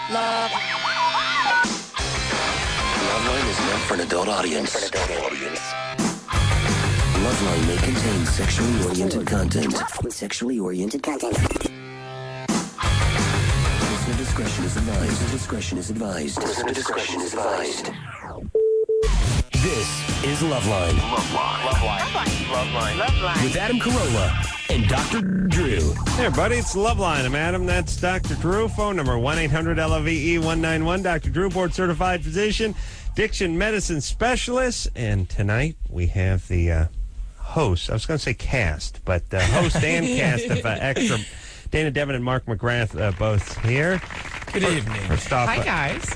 Loveline is meant for an adult audience. Loveline may contain sexually oriented content. Listener discretion is advised. This is Loveline. Loveline. With Adam Carolla and Dr. Drew. Hey, everybody, it's Loveline. I'm Adam. That's Dr. Drew. Phone number 1-800-LOVE-191. Dr. Drew, board-certified physician, diction medicine specialist. And tonight we have the host. I was going to say cast, but host and cast of Extra. Dayna Devon and Mark McGrath both here. Good evening. First off, Hi, guys.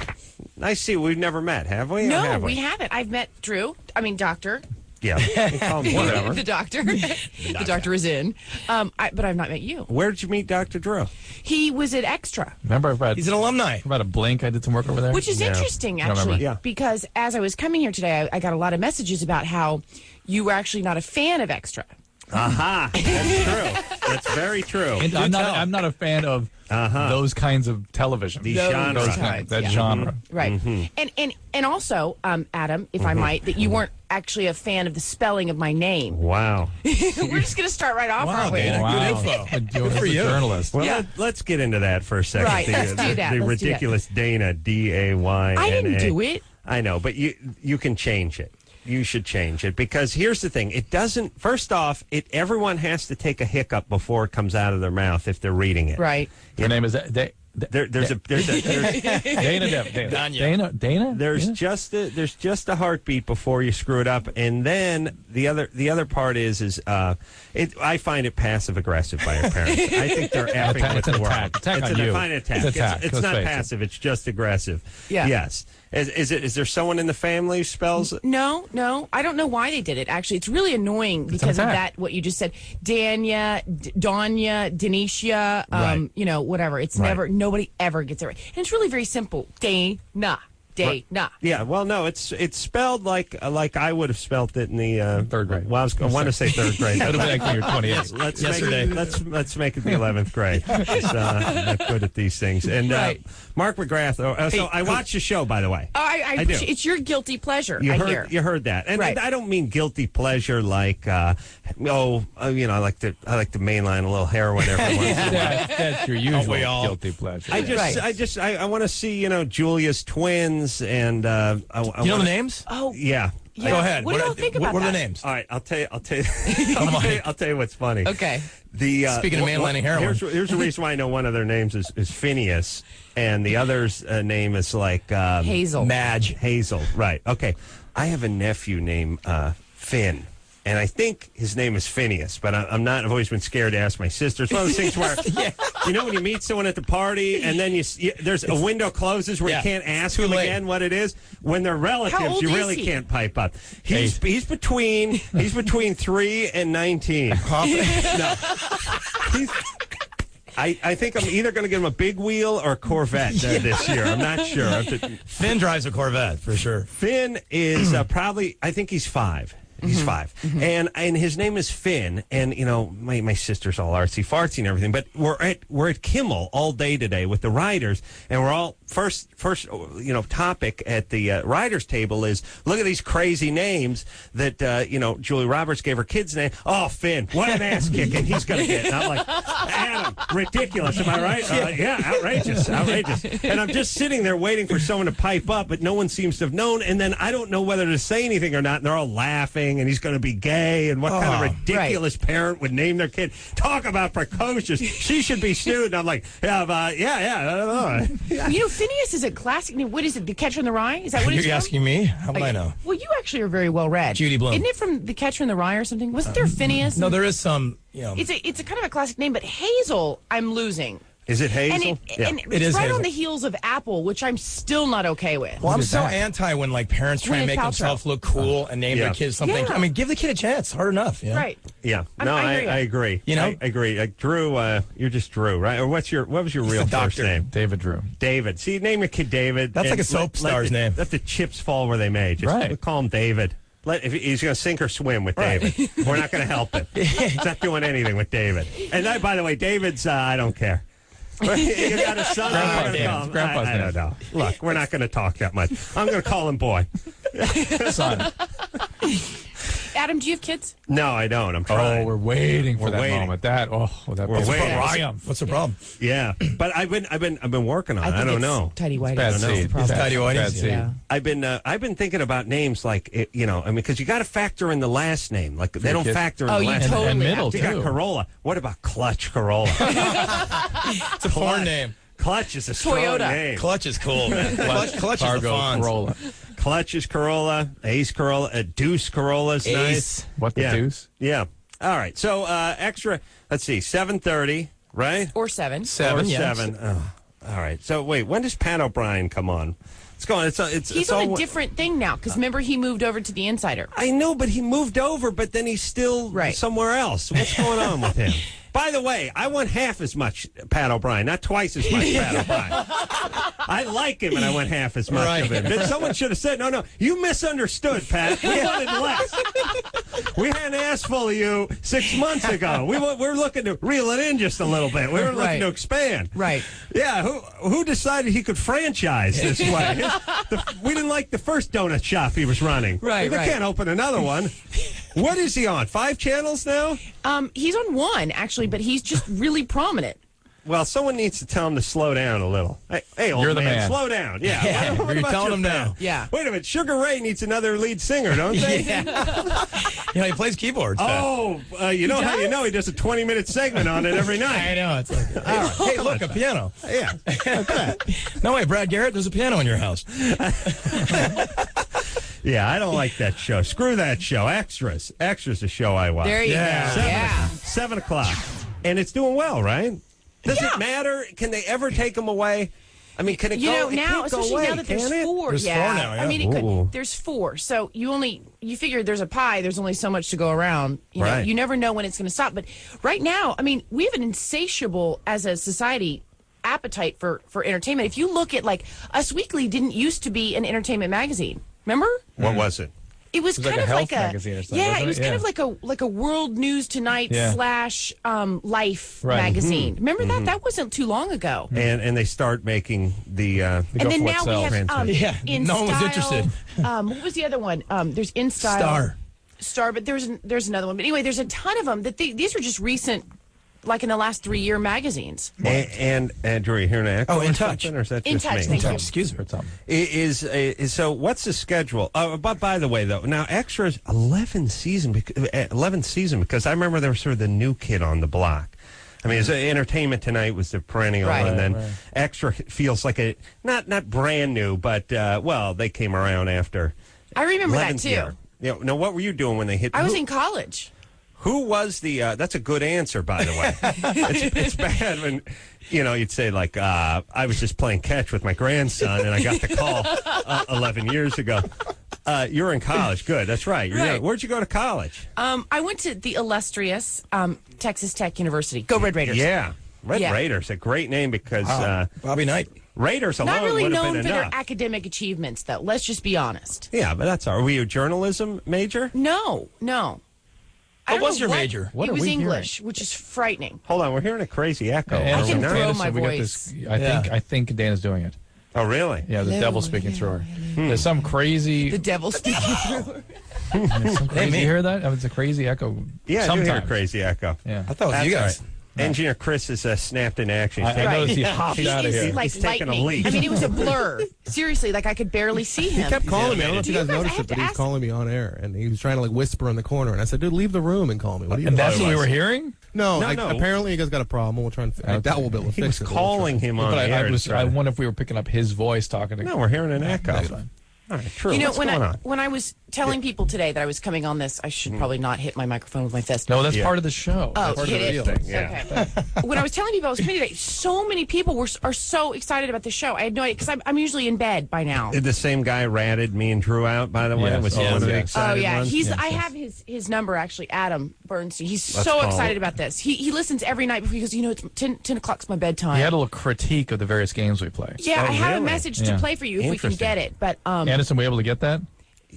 I see. We've never met, have we? No, have we haven't. I've met Drew. I mean, Doctor. Yeah. We call him whatever. The doctor. The doctor is in. But I've not met you. Where did you meet Dr. Drew? He was at Extra. Remember, he's an alumni. About a Blink, I did some work over there. Which is interesting, actually, Yeah. because as I was coming here today, I got a lot of messages about how you were actually not a fan of Extra. Aha. That's true. That's very true. And I'm not a fan of those kinds of television. The genre. That genre. Right. Mm-hmm. And also, Adam, if I might, that you weren't actually a fan of the spelling of my name. Wow. We're just going to start right off, aren't we? Dana, Wow. good info. Good for you. Journalist. Well, let's get into that for a second. Right, let's do that. The Let's do ridiculous Dayna, Dayna. I didn't do it. I know, but you can change it. You should change it because here's the thing. It doesn't, first off, everyone has to take a hiccup before it comes out of their mouth if they're reading it. Right. Her name is There's Dayna Devon. Dayna? There's just a heartbeat before you screw it up, and then the other part is I find it passive aggressive by your parents. I think they're effing with the world. Attack it's on an you. Attack. It's attack. It's not passive. It's just aggressive. Yeah. Yes. Is there someone in the family who spells? No. I don't know why they did it. Actually, it's really annoying because of that. What you just said, Danya, Danya, Denisha, Right. whatever. It's Right. never. Nobody ever gets it right. And it's really very simple. Dayna. Yeah, well, no, it's spelled like I would have spelled it in the third grade. Well, I want to say third grade. That would have been actually your 28. Let's make it the 11th grade. It's not good at these things. And Right. Mark McGrath. So I watched the show, by the way. Oh, I do. It's your guilty pleasure. You hear. heard that, and Right. I don't mean guilty pleasure like I like to mainline a little heroin every once in a while. That's your usual we all? guilty pleasure. I want to see Julia's twins and Do you know the names? Oh, yeah. yeah. Go ahead. What do y'all think about What are the that? names? All right, I'll tell you. I'll tell you what's funny. Okay. Speaking of mainlining heroin. Here's the reason why I know one of their names is Phineas, and the other's name is like Hazel. Madge. Hazel. Right. Okay. I have a nephew named Finn. And I think his name is Phineas, but I'm not. I've always been scared to ask my sister. It's one of those things where, when you meet someone at the party and then there's a window closes where you can't ask them again what it is. When they're How relatives, old you is really he? can't pipe up. He's between 3 and 19. No. I think I'm either going to get him a big wheel or a Corvette this year. I'm not sure. Finn drives a Corvette, for sure. Finn is probably, I think he's 5. He's 5. And his name is Finn. And, my sister's all artsy-fartsy and everything. But we're at Kimmel all day today with the writers. And we're all, first topic at the writers' table is, look at these crazy names that, Julie Roberts gave her kid's name. Oh, Finn, what an ass kicking he's going to get. And I'm like, Adam, ridiculous. Am I right? Yeah, outrageous. And I'm just sitting there waiting for someone to pipe up, but no one seems to have known. And then I don't know whether to say anything or not. And they're all laughing. And he's going to be gay, and what kind of ridiculous parent would name their kid? Talk about precocious. She should be sued. And I'm like, I don't know. Phineas is a classic name. What is it? The Catcher in the Rye? Is that what it's You're from? asking me? How would I know? Well, you actually are very well read. Judy Blume. Isn't it from The Catcher in the Rye or something? Wasn't there Phineas? No, there is some, It's a kind of a classic name, but Hazel, I'm losing. Is it Hazel? And It it's is right Hazel. on the heels of Apple, which I'm still not okay with. Well, I'm so anti when parents try and make Gwyneth Paltrow. themselves look cool and name their kids something. Yeah. I mean, give the kid a chance. Hard enough. Right. Yeah. No, I agree. I agree. Drew, you're just Drew, right? Or what was your real first name? David Drew. David. See, name your kid David. That's like a soap star's name. Let the chips fall where they may. Just call him David. If he's going to sink or swim with David. We're not going to help him. He's not doing anything with David. And by the way, David's, I don't care. You got a son? Grandpa's name. Grandpa's I don't know. Look, we're not going to talk that much. I'm going to call him boy. Son. Adam, do you have kids? No, I don't. I'm trying. Oh, we're waiting for We're that waiting. moment. That We're waiting. What's the problem? Yeah, but I've been working on it. I don't know. Tidy whitey. Bad That's the seed. problem. Tidy whities. Bad seed. Yeah. I've been thinking about names like because you got to factor in the last name. Like they don't kids. factor in Oh, the you last name. totally And have middle, to. You got too. Carolla. What about Clutch Carolla? It's a foreign name. Clutch is a strong Toyota. name. Clutch is cool, man. Clutch is the Cargo Fonz. Carolla. Clutch is Carolla. Ace Carolla. Deuce Carolla is nice. Ace. What the Yeah. deuce? Yeah. All right. So extra. Let's see. 7:30. Right. Or 7. Seven, Or yes. 7. Oh, all right. So wait. When does Pat O'Brien come on? It's going. He's on a different thing now because remember he moved over to the Insider. I know, but he moved over, but then he's still Right. somewhere else. What's going on with him? By the way, I want half as much Pat O'Brien, not twice as much Pat O'Brien. I like him, and I want half as much Right. of him. Then someone should have said, no, you misunderstood, Pat. We wanted less. We had an ass full of you 6 months ago. We're looking to reel it in just a little bit. We were looking Right. to expand. Right. Yeah, who decided he could franchise this way? We didn't like the first donut shop he was running. Right, They right. can't open another one. What is he on? 5 channels now? He's on 1 actually, but he's just really prominent. Well, someone needs to tell him to slow down a little. Hey old You're the man. slow down. Yeah. Yeah, What you're about telling your him band? now. Yeah. Wait a minute. Sugar Ray needs another lead singer, don't they? You know, he plays keyboards. Pat. Oh, you know how you know he does a 20-minute segment on it every I night. know. It's like, hey, look, a piano. Yeah. No way, Brad Garrett, there's a piano in your house. Yeah, I don't like that show. Screw that show. Extras. Extras, a show I watch. There you Yeah. go. Yeah. 7 o'clock. And it's doing well, right? Does Yeah. it matter? Can they ever take them away? I mean, can it You go? know, It now, can't go especially away, now that there's can it? 4. There's yeah. 4 now, yeah. I mean, it Ooh. could. There's 4. So you figure there's a pie, there's only so much to go around. You know, Right. you never know when it's going to stop. But right now, I mean, we have an insatiable, as a society, appetite for entertainment. If you look at, like, Us Weekly didn't used to be an entertainment magazine. Remember? What was it? It was It was kind like a of health like a magazine or something, yeah. wasn't It was it? kind Yeah. of like a World News Tonight Yeah. / Life Right. magazine. Remember that? That wasn't too long ago. And they start making the. And then for what now we sells. have Yeah, In no one was Style. interested. What was the other one? There's In Style. Star. But there's another one. But anyway, there's a ton of them. These are just recent, like in the last 3-year magazines. And Andrew, you hearing an echo? Oh, In or Touch. something, or is that In just Touch, me? thank you. Excuse me. Or something. Is so? What's the schedule? But by the way, though, now Extras 11th season because I remember there was sort of the new kid on the block. I mean, it's Entertainment Tonight was the perennial, Right. and then Right. Extra feels like a not brand new, but well, they came around after. I remember that 11th too. year. You know, now what were you doing when they hit? I was in college. Who was the? That's a good answer, by the way. It's bad when you'd say like, I was just playing catch with my grandson, and I got the call 11 years ago. You're in college. Good. That's right. You're Right. young. Where'd you go to college? I went to the illustrious Texas Tech University. Go Red Raiders. Yeah, Red Yeah. Raiders. A great name because Bobby Knight. Raiders alone Not really would have known been for their enough. academic achievements, though. Let's just be honest. Yeah, but that's all. Were you a journalism major? No. I don't What was know your major? What it are was we hearing? English, which is frightening. Hold on, we're hearing a crazy echo. And Are we can not? throw Anderson, my we got voice. this- I think Dana's doing it. Oh, really? Yeah, the Hello, devil's speaking through her. hello, There's some crazy. The devil speaking through. Some crazy. me. You hear that? It's a crazy echo. Yeah, I do sometimes. hear a crazy echo. Yeah. I thought it was you That's guys. all right. Engineer Chris has snapped in action. I Taking- noticed he Yeah. hopped He out of is here. like He's taking a lightning. leap. I mean, it was a blur. Seriously, like I could barely see him. He kept calling me. I don't know if Do you you guys guys noticed have it, but to he was ask- calling me on air, and he was trying to like whisper in the corner. And I said, "Dude, leave the room and call me." What are you And doing? that's what we were hearing? No, No. apparently you guys got a problem. We'll try and. I doubt we'll be able to He fix was it. calling him on But the air. I wonder if we were picking up his voice talking to. No, we're hearing an echo. That's fine. All right, true. You know, What's going on? when I was telling people today that I was coming on this, I should probably not hit my microphone with my fist. No, that's Yeah. part of the show. Oh, That's hit it. Yeah. Okay. When I was telling people I was coming today, so many people are so excited about the show. I had no idea because I'm usually in bed by now. Did the same guy ratted me and Drew out, by the way? Yes. Was he Oh, one of the yeah. excited Oh yeah, ones? I have his number actually, Adam Bernstein. He's Let's so call excited it. about this. He listens every night before he goes. It's 10 o'clock's my bedtime. He had a little critique of the various games we play. Yeah, Oh, I have a really? message to Yeah. play for you if we can Interesting. get it. But Anderson, were you able to get that?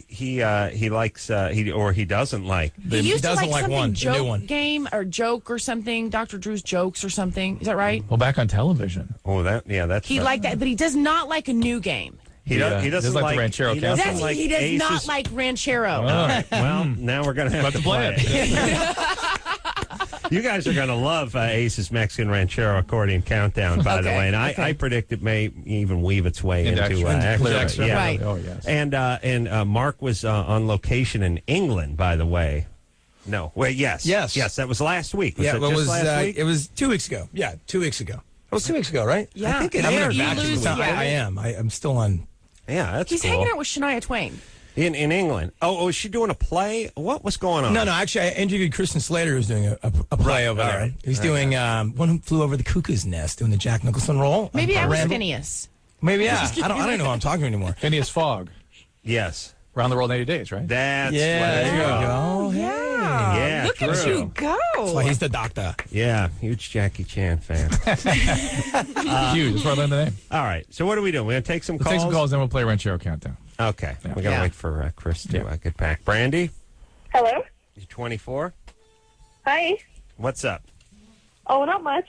he likes he doesn't like. He used to doesn't like something one, the new joke one. game or joke or something. Dr. Drew's jokes or something. Is that right? Well, back on television. That's He liked that, but he does not like a new game. he doesn't doesn't like like the Ranchero he Countdown. doesn't like He does Aces. not like Ranchero. All right. Well, now we're gonna have to play it. You guys are gonna love Ace's Mexican Ranchero Accordion Countdown, by the way, and I predict it may even weave its way into extra. Yeah. Right. Oh, yes. And Mark was on location in England, by the way. No, wait, yes, that was last week. Was Yeah, it well, just last week? it was 2 weeks ago. Yeah, 2 weeks ago. It was 2 weeks ago, right? Yeah. I think it I'm aired. gonna back you. lose, yeah. I am. I'm still on. Yeah, that's He's cool. hanging out with Shania Twain. in England. Oh, is she doing a play? What was going on? No, actually, I interviewed Kristen Slater, who's doing a play over there. right. He's doing One Who Flew Over the Cuckoo's Nest, doing the Jack Nicholson role. Maybe I was Randall. Phineas. Maybe, yeah. I don't know who I'm talking to anymore. Phineas Fogg. Yes, Around the World in 80 Days, right? that's Yeah, there you go. go. Hey. Yeah, Look at true. you go. Well, he's the doctor. Yeah, huge Jackie Chan fan. Huge. That's where I learned the name. All right, so what are we doing? We're gonna take some We'll calls. take some calls, then we'll play Ranchero Countdown. Okay, we gotta Yeah. wait for Chris to Yeah. get back. Brandy, Hello. you 24. Hi. What's up? Oh, not much.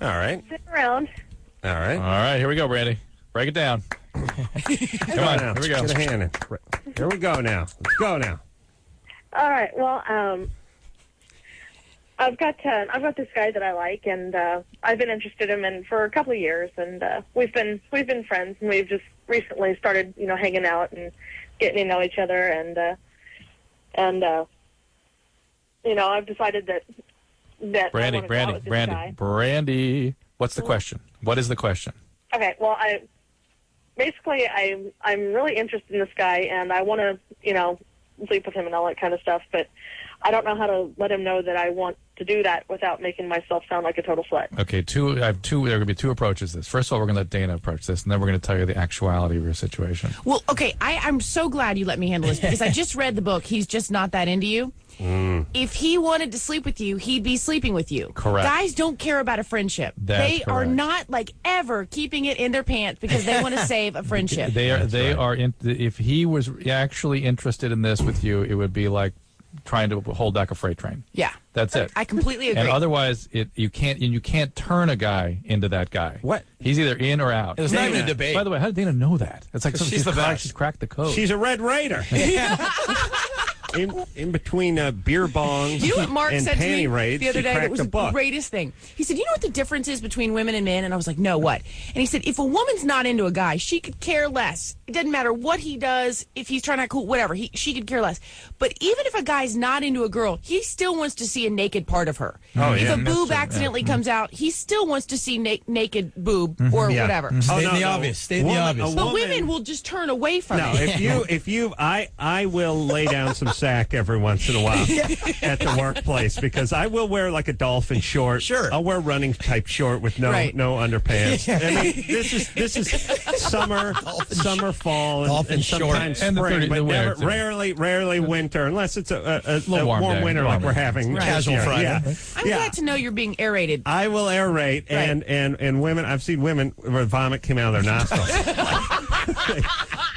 All right, Sitting around. all right. All right, here we go, Brandy. Break it down. Come on, now. here we go. Get a hand in. Here we go now. Let's go now. All right. Well, I've got this guy that I like, and I've been interested in him for a couple of years, and we've been friends, and we've just recently started, hanging out and getting to know each other, and I've decided that I wanna go out with this guy. Brandy. What's the question? What is the question? Okay. Well, I'm really interested in this guy, and I want to, sleep with him and all that kind of stuff, but I don't know how to let him know that I want to do that without making myself sound like a total slut. Okay, there are going to be two approaches to this. First of all, we're going to let Dana approach this, and then we're going to tell you the actuality of your situation. Well, okay, I'm so glad you let me handle this because I just read the book. He's just not that into you. If he wanted to sleep with you, he'd be sleeping with you. Correct. Guys don't care about a friendship. That's they are correct. not ever keeping it in their pants because they want to save a friendship. They are. If he was actually interested in this with you, it would be like trying to hold back a freight train. Yeah. That's it. I completely agree. And otherwise, you can't turn a guy into that guy. What? He's either in or out. It's not even a debate. By the way, how did Dana know that? It's like She's the best. She's cracked the code. She's a Red Raider. In between beer bongs You know what Mark and said to me panty raids, the other she day that cracked was a the book. greatest thing? He said, you know what the difference is between women and men? And I was like, no, what? And he said, if a woman's not into a guy, she could care less. It doesn't matter what he does, if he's trying to act cool, whatever. She could care less. But even if a guy's not into a girl, he still wants to see a naked part of her. Oh, if yeah. a boob accidentally comes out, he still wants to see naked boob or Yeah. whatever. State the obvious. State the obvious. But women will just turn away from No, it. I will lay down some sack every once in a while at the workplace because I will wear like a dolphin short. Sure. I'll wear running type short with no Right. underpants. I mean, this is summer, fall, Dolphin and short. sometimes And the spring, 30 but the winter, never, too. rarely winter, unless it's a little warm warm day. winter Warm like we're day. having. this Casual year. Friday. Yeah. I'm glad to know you're being aerated. I will aerate, and women. I've seen women where vomit came out of their nostrils.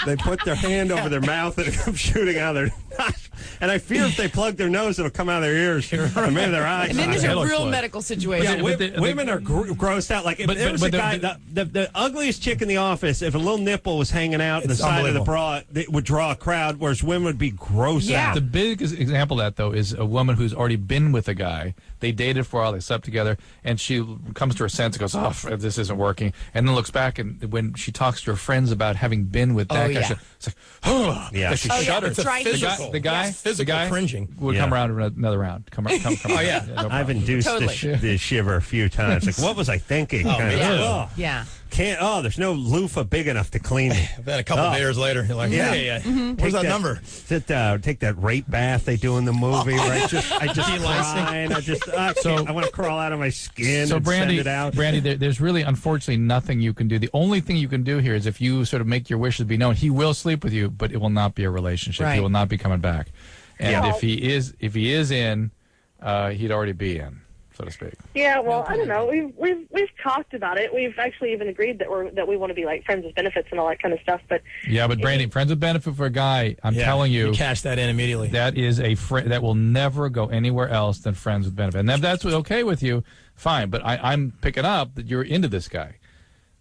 they put their hand over their mouth and it comes shooting out of their nostrils. And I fear if they plug their nose, it'll come out of their ears or maybe their eyes. And then there's It a looks real like- medical situation. Yeah, women are grossed out. Like if But- there was but a guy, the ugliest chick in the office, if a little nipple was hanging out the It's side of the unbelievable. bra, it would draw a crowd, whereas women would be grossed Yeah. out. The biggest example of that, though, is a woman who's already been with a guy. They dated for a while, they slept together, and she comes to her sense and goes, oh, this isn't working. And then looks back, and when she talks to her friends about having been with that Oh, guy, yeah. it's like, oh, Yeah. like she Oh, yeah, shudders. that's right. The Physical. guy, Yes, physical the guy cringing. would Yeah. come around another round. Come Oh, yeah. no problem. I've induced Totally. the shiver a few times. Like, what was I thinking? Oh, Kind of, me too. oh, Yeah. there's no loofah big enough to clean me. Then a couple beers later, you're like, Yeah. hey, where's that number? Take that rape bath they do in the movie. Right? I just Delicing. crying. I want to crawl out of my skin So and Brandy, send it out. there's really, unfortunately, nothing you can do. The only thing you can do here is if you sort of make your wishes be known, he will sleep with you, but it will not be a relationship. Right. He will not be coming back. And Yeah. if he is in, he'd already be in. so to speak. Yeah, well, I don't know. We've talked about it. We've actually even agreed that we want to be like friends with benefits and all that kind of stuff. But Yeah, but Brandy, friends with benefit for a guy, I'm Yeah, telling you, cash that in immediately. that is a friend that will never go anywhere else than friends with benefit. And if that's okay with you, fine. But I'm picking up that you're into this guy,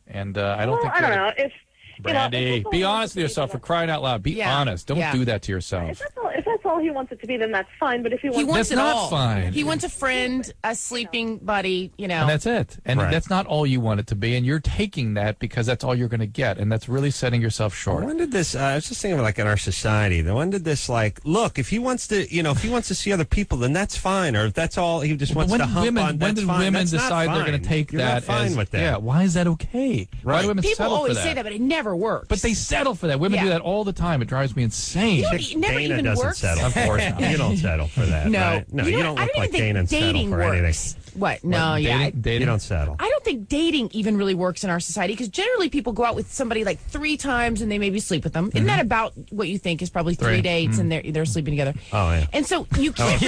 and I don't think. I don't know if. Brandy, be honest with yourself, for crying out loud. Be honest. Don't do that to yourself. If that's all he wants it to be, then that's fine. But if he He wants, wants That's it not all. fine. He wants a friend, a sleeping buddy, And that's it. And that's not all you want it to be. And you're taking that because that's all you're going to get. And that's really setting yourself short. When did this? I was just thinking, like in our society, when did this? Like, look, if he wants to, if he wants to see other people, then that's fine. Or if that's all he just wants to hump on, when that's did fine. women That's not decide they're fine. going to take You're that not fine as with that? Yeah, why is that okay? Why do women People settle always for that? say that, but it never works. But they settle for that. Women Yeah. do that all the time. It drives me insane. You know, it never Dayna even doesn't works. settle. Of course not. You don't settle for that. No, right? No, you know don't what? look I like don't even Dayna and think settle dating for works. anything. What? No, yeah. Dating? You don't settle. I don't think dating even really works in our society because generally people go out with somebody like 3 times and they maybe sleep with them. Isn't that about what you think is probably 3 dates and they're sleeping together? Oh, yeah. And so you can't.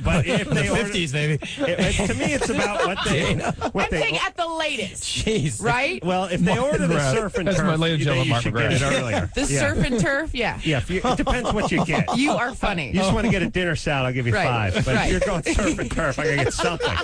But if In the they order, 50s, maybe. to me, it's about what they. I'm saying at the latest, Jeez. right? Well, if they order the McGrath. surf and That's turf, my ladies and you gentlemen, should Mark get it McGrath. earlier. The surf and turf, yeah. Yeah, it depends what you get. You are funny. You just want to get a dinner salad, I'll give you Right, 5. But right. if you're going surf and turf, I got to get something.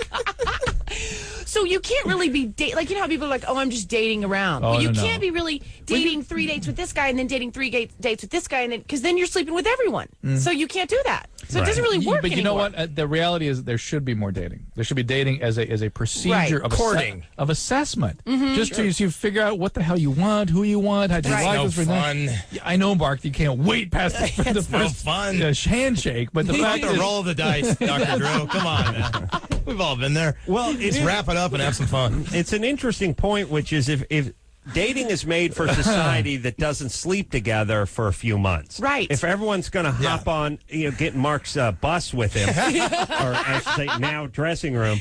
So you can't really be like how people are like, oh, I'm just dating around. Oh, well, you no. can't be really dating 3 dates with this guy and then dating 3 dates with this guy, and then because then you're sleeping with everyone. So you can't do that. So it doesn't really work. But you know anymore. what? The reality is there should be more dating. There should be dating as a procedure Right. of Courting. of assessment. Just so you figure out what the hell you want, who you want, how do you Right. like No this for that. fun. Yeah, I know, Mark. You can't wait past the no first fun. handshake. But the fact The is, roll of the dice, Dr. Drew. Come on, man. We've all been there. Well, Let's wrap it up and have some fun. It's an interesting point, which is if dating is made for society that doesn't sleep together for a few months. Right. If everyone's going to hop on, get Mark's bus with him, or I should say now dressing room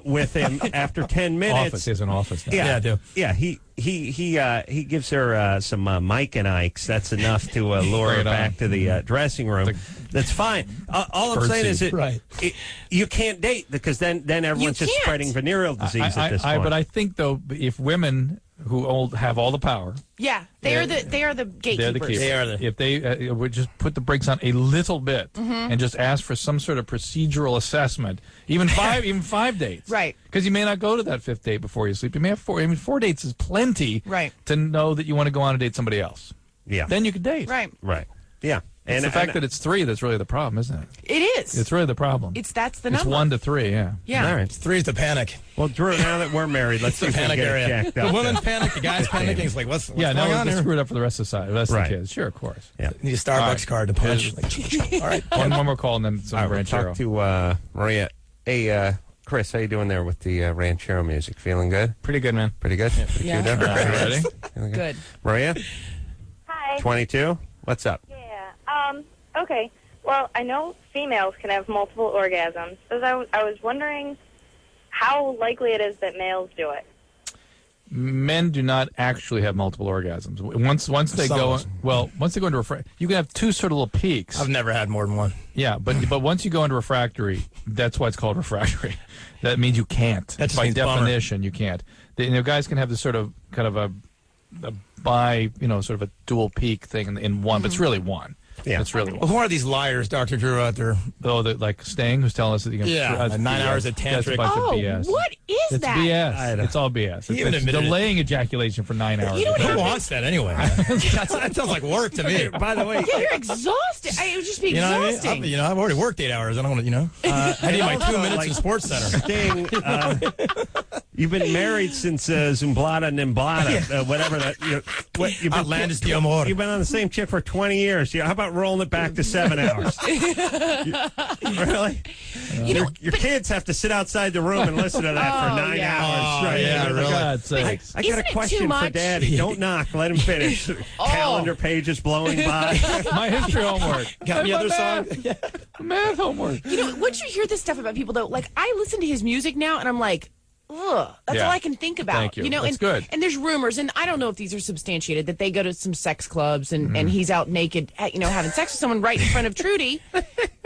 with him after 10 minutes. office is an office now. Yeah, I do. Yeah, he gives her some Mike and Ike's. That's enough to lure Bring her it back on. to the dressing room. That's fine. All I'm saying is that Right. you can't date because then everyone's just can't. spreading venereal disease at this point. But I think though, if women who have all the power, Yeah, they are the they're the gatekeepers. keepers. They are the- If they would just put the brakes on a little bit and just ask for some sort of procedural assessment, even 5 dates, Right. Because you may not go to that 5th date before you sleep. You may have 4. I mean, 4 dates is plenty, Right. to know that you want to go on and date somebody else. Yeah. Then you can date. Right. Right. Yeah. It's the fact that it's 3 that's really the problem, isn't it? It is. It's really the problem. That's the It's number. 1 to 3, yeah. Yeah. All right. 3 is the panic. Well, Drew, now that we're married, let's see The if we can panic get it area. jacked The up. woman's panic, the guy's panicking. It's like, what's Yeah, going no, on it's here? screwed up for the rest of the rest Right. of the kids. Sure, of course. Yeah. Need a Starbucks All right. card to punch. All right. One more call and then some All right, we'll ranchero. talk to Maria. Hey, Chris, how you doing there with the ranchero music? Feeling good? Pretty good, man. Pretty good? Pretty Yeah. queued up? All right, ready? Feeling Good. Maria, Hi. 22? What's up? Yeah. Okay. Well, I know females can have multiple orgasms, so I was wondering how likely it is that males do it. Men do not actually have multiple orgasms. Once they Some go, of us. once they go into refractory, you can have 2 sort of little peaks. I've never had more than one. Yeah, but once you go into refractory, that's why it's called refractory. That means you can't. That just By means bummer. definition, you can't. Guys can have this sort of kind of a sort of a dual peak thing in one, but it's really one. Yeah. It's really Well, one. who are these liars, Dr. Drew, out there? Though, like Sting, who's telling us that you can. Yeah, that's 9 BS. hours of That's a tantric. bunch Oh, of BS. what is It's that? BS. It's all BS. He even It's admitted it. delaying ejaculation for 9 hours. You know what Who happened? wants that anyway? that sounds like work to me. By the way, Yeah, you're exhausted. It would just be You know what I exhausting. mean? I've already worked 8 hours. I don't want to, I need my 2 minutes in Sports Center. Sting, you've been married since Zumblada Nimblada, whatever that. You've been, Atlantis de Amor. You've been on the same chick for 20 years. How about rolling it back to 7 hours? Really? Your kids have to sit outside the room and listen to that for 9 yeah. hours. Oh, Right? yeah, For really. God's sakes. I got Isn't a it too question for much? Daddy. Don't knock. Let him finish. Calendar pages blowing by. My history homework. Got the My other song? Math homework. You know, once you hear this stuff about people, though, like I listen to his music now, and I'm like, ugh, that's Yeah. all I can think about. Thank you. know, That's and, good. And there's rumors, and I don't know if these are substantiated, that they go to some sex clubs and he's out naked, having sex with someone right in front of Trudy.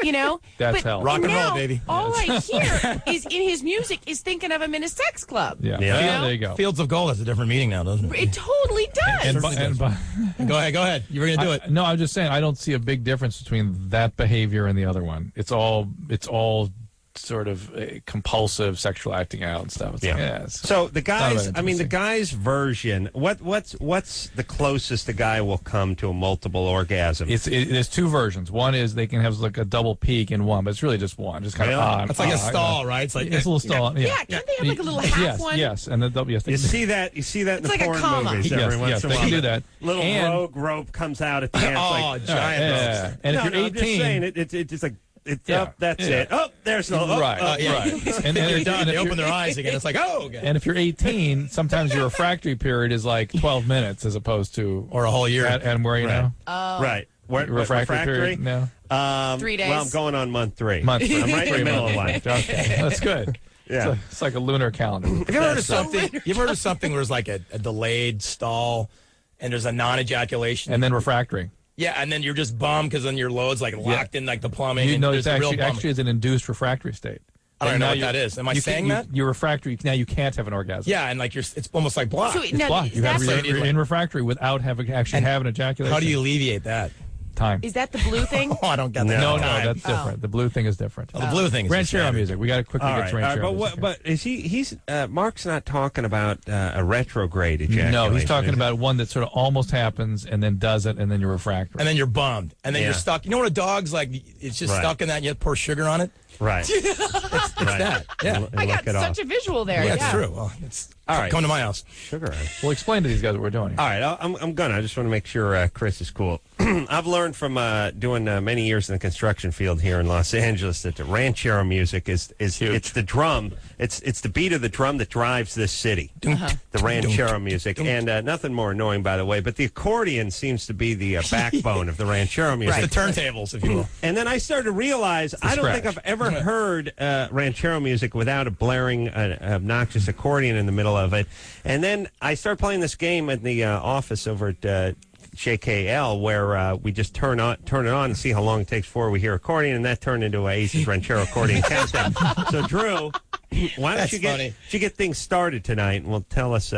You know? That's but hell. Rock and now, roll, baby. all I hear is in his music is thinking of him in a sex club. Yeah. Yeah. Yeah, there you go. Fields of Gold has a different meaning now, doesn't it? It totally does. Go ahead. You were going to do it. No, I'm just saying I don't see a big difference between that behavior and the other one. It's all sort of compulsive sexual acting out and stuff. It's Yeah. like, it's So the not guys, that I mean, the interesting. guy's version. What's the closest the guy will come to a multiple orgasm? There's two versions. One is they can have like a double peak in one, but it's really just one. Just kind Really? of on. It's like a stall, right? It's like It's a little stall. Yeah, can't they have like a little half yes, one? Yes, and then yes, you see that? You see that in It's the like a porn comma. movies Yes, every once yes, in a they while. can do that. Little And- rogue rope comes out at the end. It's like, giant yeah. ropes. And if no, you're no, I'm just 18, saying it's just like it's Yeah, up. That's yeah. it. Oh, there's no right, right. And They're if done. They you're- open their eyes again. It's like, oh, okay. And if you're 18, sometimes your refractory period is like 12 minutes as opposed to Or a whole year. and where you Right. know right. What, refractory period. No, 3 days. Well, I'm going on month 3. month. I'm right in the middle of one. Okay, that's good. Yeah. It's like a lunar calendar. Have you ever heard of something? You've heard of something where there's like a delayed stall, and there's a non-ejaculation, And then refractory. yeah, and then you're just bummed because then your load's like locked in like the plumbing. You and know, there's it's a real bum. actually is an induced refractory state. I don't And know now what you- that is. Am I you saying can- that? You're refractory. Now you can't have an orgasm. Yeah, and like it's almost like blocked. So It's now, blocked. that's You're in refractory without having an ejaculation. How do you alleviate that? time? is that the blue thing? Oh, I don't get that. No, Time. that's different. The blue thing is different. Oh, the blue thing is the Ranchero standard. music. We got to quickly All get right, to all right, ranchero but music. what? But is he's Mark's not talking about a retrograde ejaculation. No, he's talking is he? about one that sort of almost happens and then doesn't, and then you're refractory. And then you're bummed, and then Yeah. you're stuck. You know what a dog's like? It's just Right. stuck in that, and you pour sugar on it. right. It's that. Yeah, I got such a visual there. yeah, Yeah, it's true. Well, it's All right. come to my house. Sugar. We'll explain to these guys what we're doing here. All right, I'm gonna. I just want to make sure Chris is cool. I've learned from doing many years in the construction field here in Los Angeles that the ranchero music is it's the drum. It's the beat of the drum that drives this city. The ranchero music, and nothing more annoying, by the way. But the accordion seems to be the backbone of the ranchero music. It's the turntables, if you will. And then I started to realize I don't think scratch. I've ever heard ranchero music without a blaring, obnoxious accordion in the middle of it. And then I started playing this game in the office over at JKL where we just turn it on and see how long it takes before we hear accordion, and that turned into a Ace's Ranchero accordion countdown. So Drew, why don't That's you funny. get things started tonight, and we'll tell us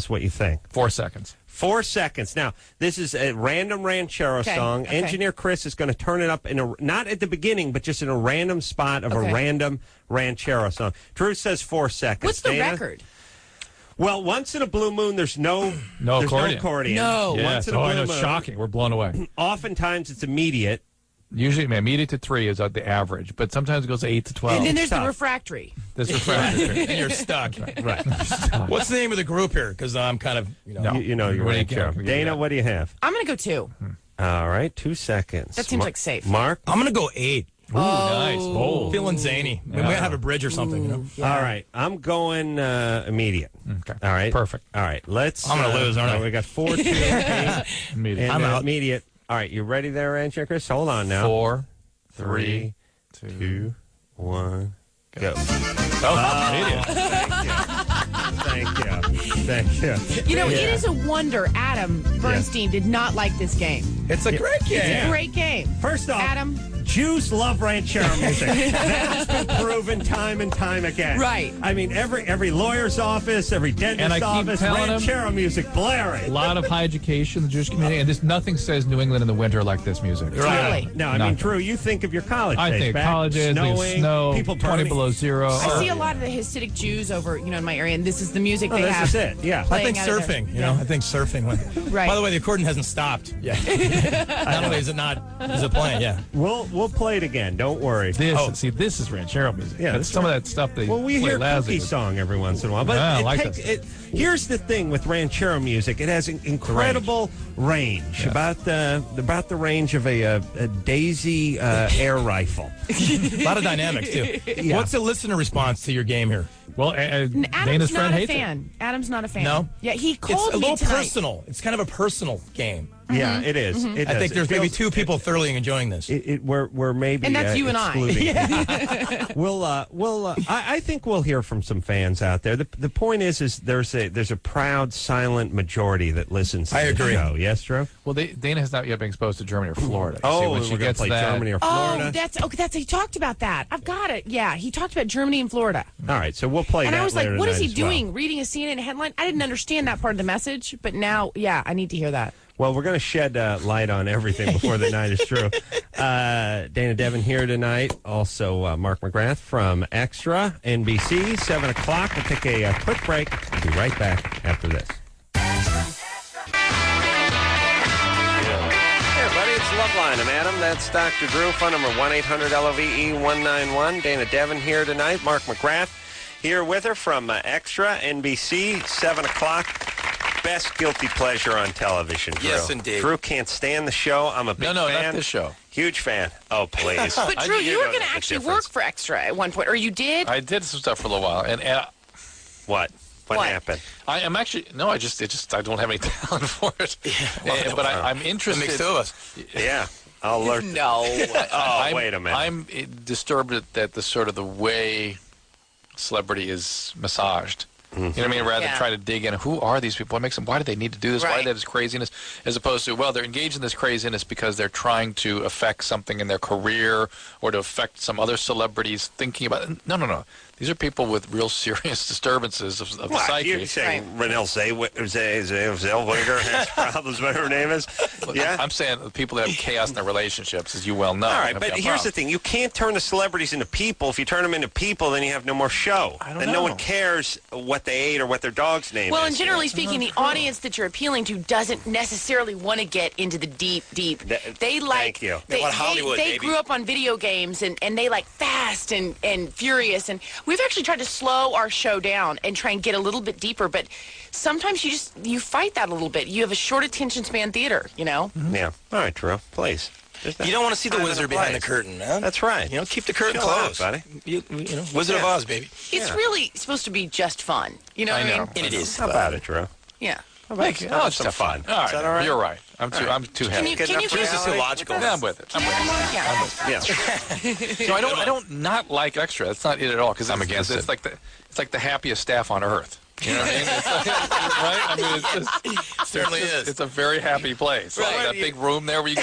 what you think. 4 seconds. 4 seconds. Now, this is a random ranchero song. okay. Engineer Chris is going to turn it up not at the beginning, but just in a random spot of a Okay. random ranchero song. Drew says 4 seconds. What's the Dana? record? Well, once in a blue moon, there's no accordion. No. Yes. Once in a Oh, I blue know. moon. Shocking. We're blown away. Oftentimes, it's immediate. Usually, immediate to 3 is the average, but sometimes it goes 8 to 12. And then there's the tough. refractory. This refractory. And you're stuck. Right. What's the name of the group here? Because I'm kind of, No. You know your What do you ranchero. get? Dana, what do you have? I'm going to go 2. All right, 2 seconds. That seems like safe. Mark? I'm going to go 8. Ooh, nice. Bold. Feeling zany. We might have a bridge or something, you know? Yeah. All right, I'm going immediate. Okay. All right. Perfect. All right, let's... I'm gonna lose, aren't I? We got 4, 2, 8, Immediate. and I'm out. immediate. All right, you ready there, Rancher Chris? Hold on now. 4, 3, 2, 1, go. Thank you. You know, it is a wonder Adam Bernstein did not like this game. It's a great game. It's a great game. First off, Adam. Jews love ranchero music. That has been proven time and time again. Right. I mean, every lawyer's office, every And I dentist's keep office, telling 'em- ranchero music blaring. A lot of high education in the Jewish community, and just nothing says New England in the winter like this music. Really? No, I mean, Nothing. Drew, you think of your college I days. think back, colleges, snowing, snow, people 20 burning. below zero. I see a lot of the Hasidic Jews over, in my area, and this is the music Oh, they this have. is it, yeah. I playing think out of their- surfing, I think surfing. Right. By the way, the accordion hasn't stopped yet. Not only is it playing, yeah. We'll play it again. Don't worry. This is ranchero music. Yeah, That's that's some of that stuff they Well, we play hear lousy cookie with. song every once in a while, but Yeah, I it like takes this. it. Here's the thing with ranchero music: it has an incredible range, Yes. about the range of a Daisy air rifle. A lot of dynamics, too. Yeah. What's the listener response to your game here? Well, Adam's Dana's friend not a hates it. fan. Adam's not a fan. No? Yeah, he It's called a me little tonight. personal. It's kind of a personal game. Yeah, it is. It I does. think there's It maybe feels- two people thoroughly enjoying this. We're maybe And that's you and I. excluding. I think we'll hear from some fans out there. The point is there's a proud silent majority that listens to I the agree. show. Yes, Drew? Well, Dana has not yet been exposed to Germany or Florida. You see, Oh, when we're she going to gets play that, Germany or Florida. That's he talked about that. I've got it. Yeah, he talked about Germany and Florida. All right, so we'll play And that I was like, later what is he tonight as well. doing? Reading a CNN headline? I didn't understand that part of the message, but now, yeah, I need to hear that. Well, we're going to shed light on everything before the night is through. Dayna Devon here tonight. Also, Mark McGrath from Extra, NBC, 7 o'clock. We'll take a quick break. We'll be right back after this. Hey, everybody, it's Loveline. I'm Adam. That's Dr. Drew. Phone number 1-800-LOVE-191. Dayna Devon here tonight. Mark McGrath here with her from Extra, NBC, 7 o'clock. Best guilty pleasure on television, Drew. Yes, indeed. Drew can't stand the show. I'm a big fan. No, not this show. Huge fan. Oh, please. But Drew, you were don't going know to the actually difference. work for Extra at one point, or you did? I did some stuff for a little while, and What? What What? happened? I am actually I don't have any talent for it. But I'm interested. It makes two of us. Yeah. I'll alert. No. Oh, wait a minute. I'm disturbed at the sort of the way celebrity is massaged. You know what I mean? Rather than Yeah. try to dig in, who are these people? What makes them? Why do they need to do this? Why Right. do they have this craziness? As opposed to, well, they're engaged in this craziness because they're trying to affect something in their career or to affect some other celebrities thinking about it. No. These are people with real serious disturbances of the What? psyche. You're saying Renelle Zellweger has problems, whatever her name is? Yeah? I'm saying the people that have chaos in their relationships, as you well know. All right, have but got here's the problems. thing. You can't turn the celebrities into people. If you turn them into people, then you have no more show. I don't Then no know. one cares what they ate or what their dog's name Well, is. and generally speaking, the audience that you're appealing to doesn't necessarily want to get into the deep. They like. thank you. They want Hollywood, they baby. grew up on video games and they like fast and furious. And we've actually tried to slow our show down and try and get a little bit deeper. But sometimes you fight that a little bit. You have a short attention span theater, you know? Yeah. All right, Drew, please. There's You don't want to see the time and wizard a behind the place. curtain, man. That's right. You know, keep the curtain Chill out, closed, buddy. You know, Wizard of Yeah. Oz, baby. It's Yeah. really supposed to be just fun. You know what I I mean? know. And it is. How about it, Drew? Yeah. Thank you. Have Oh, some it's fun. All right, Is that all right? You're right. I'm too heavy. Good Can enough you for This is reality? illogical. Yeah, I'm with it. I'm with it. Yeah. Yeah. So I don't not like Extra. That's not it at all. Because I'm against it. It's like the happiest staff on earth. You know what I mean? It's like, right? I mean, Certainly is. It's a very happy place. Like Right. that big room there where you go.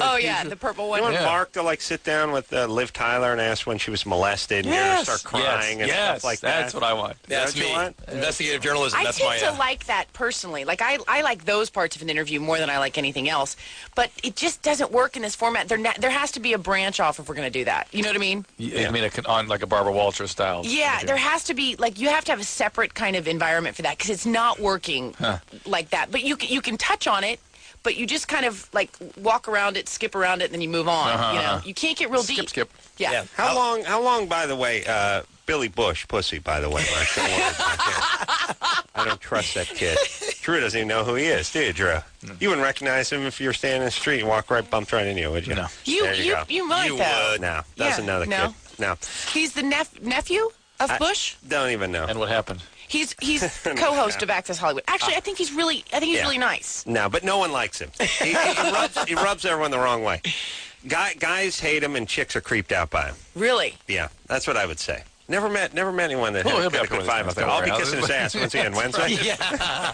Oh, yeah, the purple one. You want Yeah. Mark to sit down with Liv Tyler and ask when she was molested and Yes. start crying and yes. stuff like that? That's what I want. That's what you me. want? Investigative journalism. I That's tend my. to like that personally. Like I like those parts of an interview more than I like anything else. But it just doesn't work in this format. There has to be a branch off if we're going to do that. You know what I mean? I mean, on like a Barbara Walters style. Yeah, interview. there has to be you have to have a separate kind of environment for that because it's not working like that. But you can touch on it. But you just kind of walk around it, skip around it, and then you move on. You know, you can't get real deep. Skip. Yeah. Yeah. How long, by the way, Billy Bush, pussy, by the way, Mark. Don't worry about that. I don't trust that kid. Drew doesn't even know who he is, do you, Drew? You wouldn't recognize him if you were standing in the street and bumped right into you, would you? No. There you go. You might You though. would. No, doesn't know the no. kid. No. He's the nephew of Bush. Don't even know. And what happened? He's co-host of Access Hollywood. Actually, I think he's really nice. No, but no one likes him. He rubs everyone the wrong way. Guys hate him and chicks are creeped out by him. Really. Yeah, that's what I would say. Never met anyone that Oh, he'll had be a up for good this vibe kind up of there. stuff. I'll be kissing his ass once again Wednesday.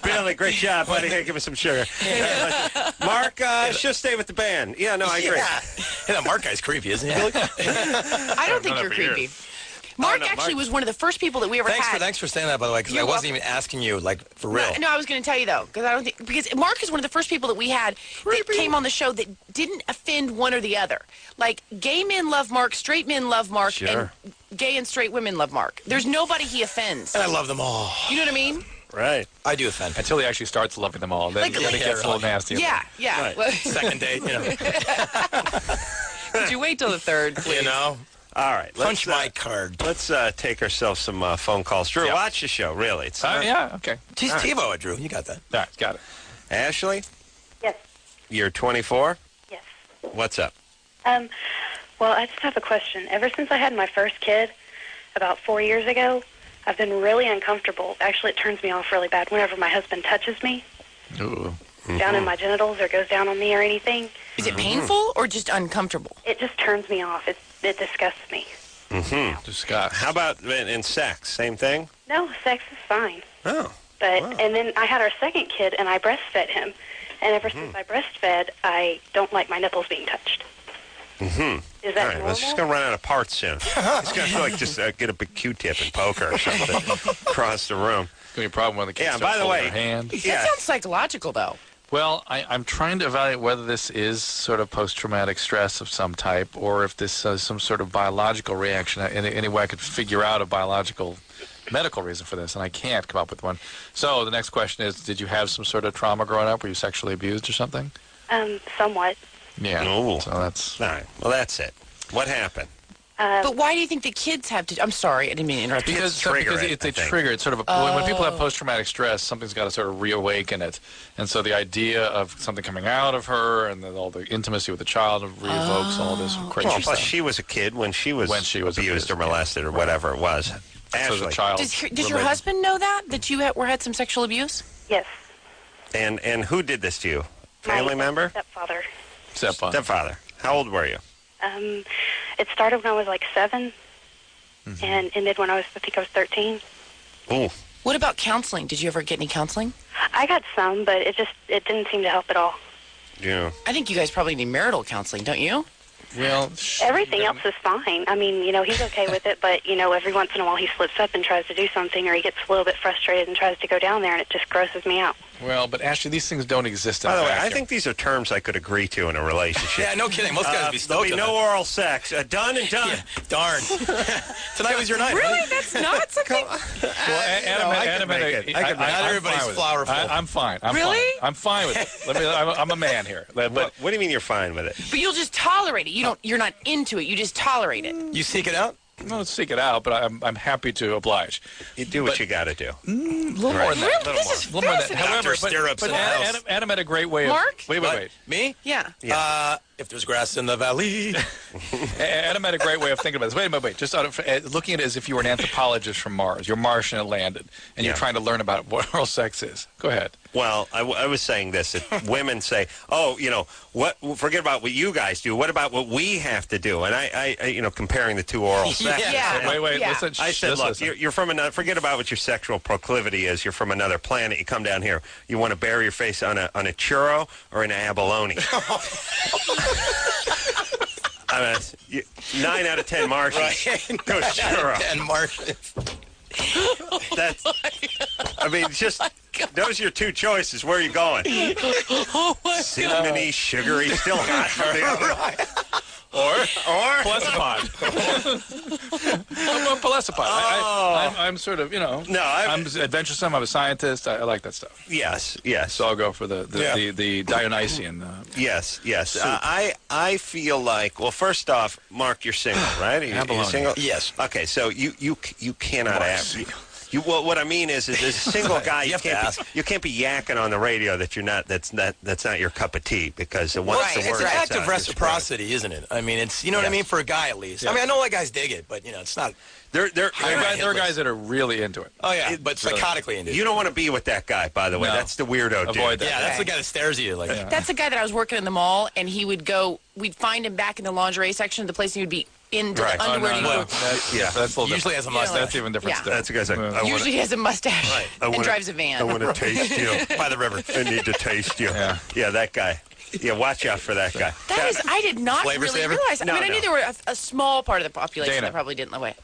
Billy, great job, buddy. Hey, give me some sugar. Mark, should stay with the band. Yeah, no, I agree. Yeah. Hey, that Mark guy's creepy, isn't he? I don't think you're creepy. Mark actually was one of the first people that we ever had. Thanks for saying that, by the way, because I You're wasn't welcome. even asking you, for real. No, I was going to tell you though, because Mark is one of the first people that we had that came on the show that didn't offend one or the other. Like gay men love Mark, straight men love Mark, Sure. and gay and straight women love Mark. There's nobody he offends. And I love them all. You know what I mean? Right. I do offend. Until he actually starts loving them all. Then, Like- then it gets a little nasty. Yeah, yeah. Right. Second date, Did you wait till the third, please? All right. Punch my card. Let's take ourselves some phone calls. Drew, Yeah. watch the show, really. It's Yeah, okay. He's TiVo it, Drew. You got that. All right, got it. Ashley, Yes. you're 24. Yes. What's up? Well, I just have a question. Ever since I had my first kid about 4 years ago, I've been really uncomfortable. Actually, it turns me off really bad whenever my husband touches me. Ooh. down in my genitals or goes down on me or anything. Is it painful or just uncomfortable? It just turns me off. It disgusts me. Disgust. How about in sex? Same thing? No, sex is fine. Oh. But and then I had our second kid, and I breastfed him. And ever since I breastfed, I don't like my nipples being touched. Is that All right, normal? let's just going to run out of parts soon. It's going to just get a big Q-tip and poke her or something across the room. It's going to be a problem when the kids Yeah, start by the holding way- her hand. That Yeah. sounds psychological, though. Well, I'm trying to evaluate whether this is sort of post-traumatic stress of some type, or if this is some sort of biological reaction. Any way I could figure out a biological medical reason for this, and I can't come up with one. So the next question is, did you have some sort of trauma growing up? Were you sexually abused or something? Somewhat. Yeah. Ooh. So that's... All right. Well, that's it. What happened? But why do you think the kids have to? I'm sorry, I didn't mean to interrupt you. Because trigger it, it's I a think. trigger. It's sort of when people have post-traumatic stress, something's got to sort of reawaken it, and so the idea of something coming out of her and then all the intimacy with the child reevokes all this crazy Well, plus stuff. she was a kid when she was abused, abused or molested or whatever it was. So the Ashley. child. Does your husband know that you had some sexual abuse? Yes. And who did this to you? Family My member? Stepfather. Stepfather. How old were you? It started when I was like 7, and ended when I think I was 13. Ooh. What about counseling? Did you ever get any counseling? I got some, but it didn't seem to help at all. Yeah. I think you guys probably need marital counseling, don't you? Well, Everything else is fine. I mean, he's okay with it, but, every once in a while he slips up and tries to do something, or he gets a little bit frustrated and tries to go down there, and it just grosses me out. Well, but Ashley, these things don't exist in By a the way, I vacuum. think these are terms I could agree to in a relationship. Yeah, no kidding. Most guys would be There'll stoked be on no that. oral sex. Done and done. Darn. Tonight was your night. Really? That's not something. Well, Adam, I Adam, could make it. I could make it. Not everybody's flowerful. I'm fine. Really? I'm fine with it. I'm a man here. But What do you mean you're fine with it? But you'll just tolerate it. You're not into it. You just tolerate it. You seek it out? I don't seek it out, but I'm happy to oblige. You do what you got to do. A little more than that. Really? This is A little more than that. fascinating. However, Doctor stirrups in the house. Adam had a great way of... Mark? Wait. Me? Yeah. If there's grass in the valley. Adam had a great way of thinking about this. Wait. Just looking at it as if you were an anthropologist from Mars. You're Martian and landed, and you're trying to learn about what oral sex is. Go ahead. Well, I was saying this. If women say, "Oh, forget about what you guys do. What about what we have to do?" And I comparing the two oral sex. Yeah. Wait. Yeah. Listen. I said, just look, listen. you're from another. Forget about what your sexual proclivity is. You're from another planet. You come down here. You want to bury your face on a churro or an abalone. I mean, 9 out of 10 Martians go churro. And Martians. That's. I mean, just those are your two choices. Where are you going? Cinnamony, sugary, still hot. Or Pelesipod. I'm a Pelesipod. I'm sort of, No, I'm adventuresome. I'm a scientist. I like that stuff. Yes. So I'll go for the Dionysian. Yes. I feel like, well, first off, Mark, you're single, right? Are you single? Yes. Okay, so you cannot ask. What I mean is as a single guy, you can't be yakking on the radio that you're not. That's not your cup of tea, because once the It's word an gets act out, of it's reciprocity, isn't it? I mean, it's what I mean for a guy at least. I mean, I know a lot of guys dig it, but it's not. There There are guys that are really into it. Oh yeah, but psychotically into it. You don't want to be with that guy, by the way. No. That's the weirdo dude. Avoid that. Yeah, that's the guy that stares at you like. That's the guy that I was working in the mall, and he would go. We'd find him back in the lingerie section of the place, and he would be into Right. the underwear. and he'd go, That's a little Usually has a mustache. That's even different Yeah. stuff. That's the guy's like, I usually he has a mustache and wanna- drives a van. I want to taste you by the river. I need to taste you. Yeah. That guy. Yeah, watch out for that guy. That is, I did not Flavor really saver? realize. No, I mean, I knew there were a small part of the population Dana. that probably didn't the way.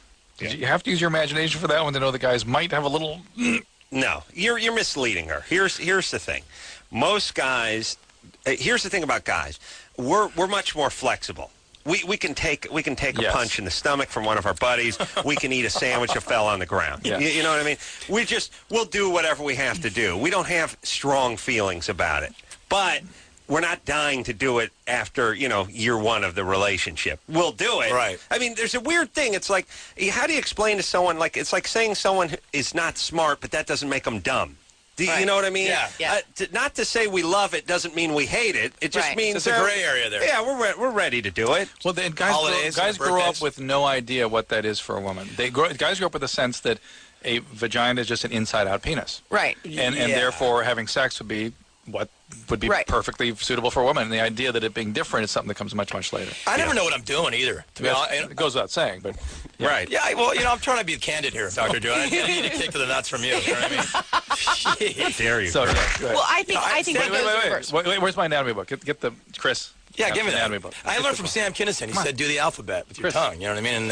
You have to use your imagination for that one to know the guys might have a little... No, you're misleading her. Here's the thing. Most guys. Here's the thing about guys. We're much more flexible. We can take a Yes. punch in the stomach from one of our buddies. We can eat a sandwich that fell on the ground. Yeah. You know what I mean? We'll do whatever we have to do. We don't have strong feelings about it. But we're not dying to do it after, year one of the relationship. We'll do it. Right. I mean, there's a weird thing. It's like, how do you explain to someone, it's like saying someone is not smart, but that doesn't make them dumb. Do you know what I mean? Yeah. Not to say we love it doesn't mean we hate it. It just Right. means There's a gray area there. Yeah, we're ready to do it. Well, then Holidays guys and grow up birthdays. with no idea what that is for a woman. Guys grow up with a sense that a vagina is just an inside-out penis. Right. And therefore having sex would be what would be Right. perfectly suitable for a woman. And the idea that it being different is something that comes much, much later. I never know what I'm doing either. To be honest, It goes without saying, but Right. yeah, well, I'm trying to be candid here, Dr. Drew. I need a kick to the nuts from you. You know what I mean? How dare you? so, yeah, go ahead. Well, I think that goes reverse. Wait, where's my anatomy book? Get the Chris. Yeah, give me the that. anatomy book. I learned from Sam Kinison. He said, "Do the alphabet with your Chris. tongue." You know what I mean?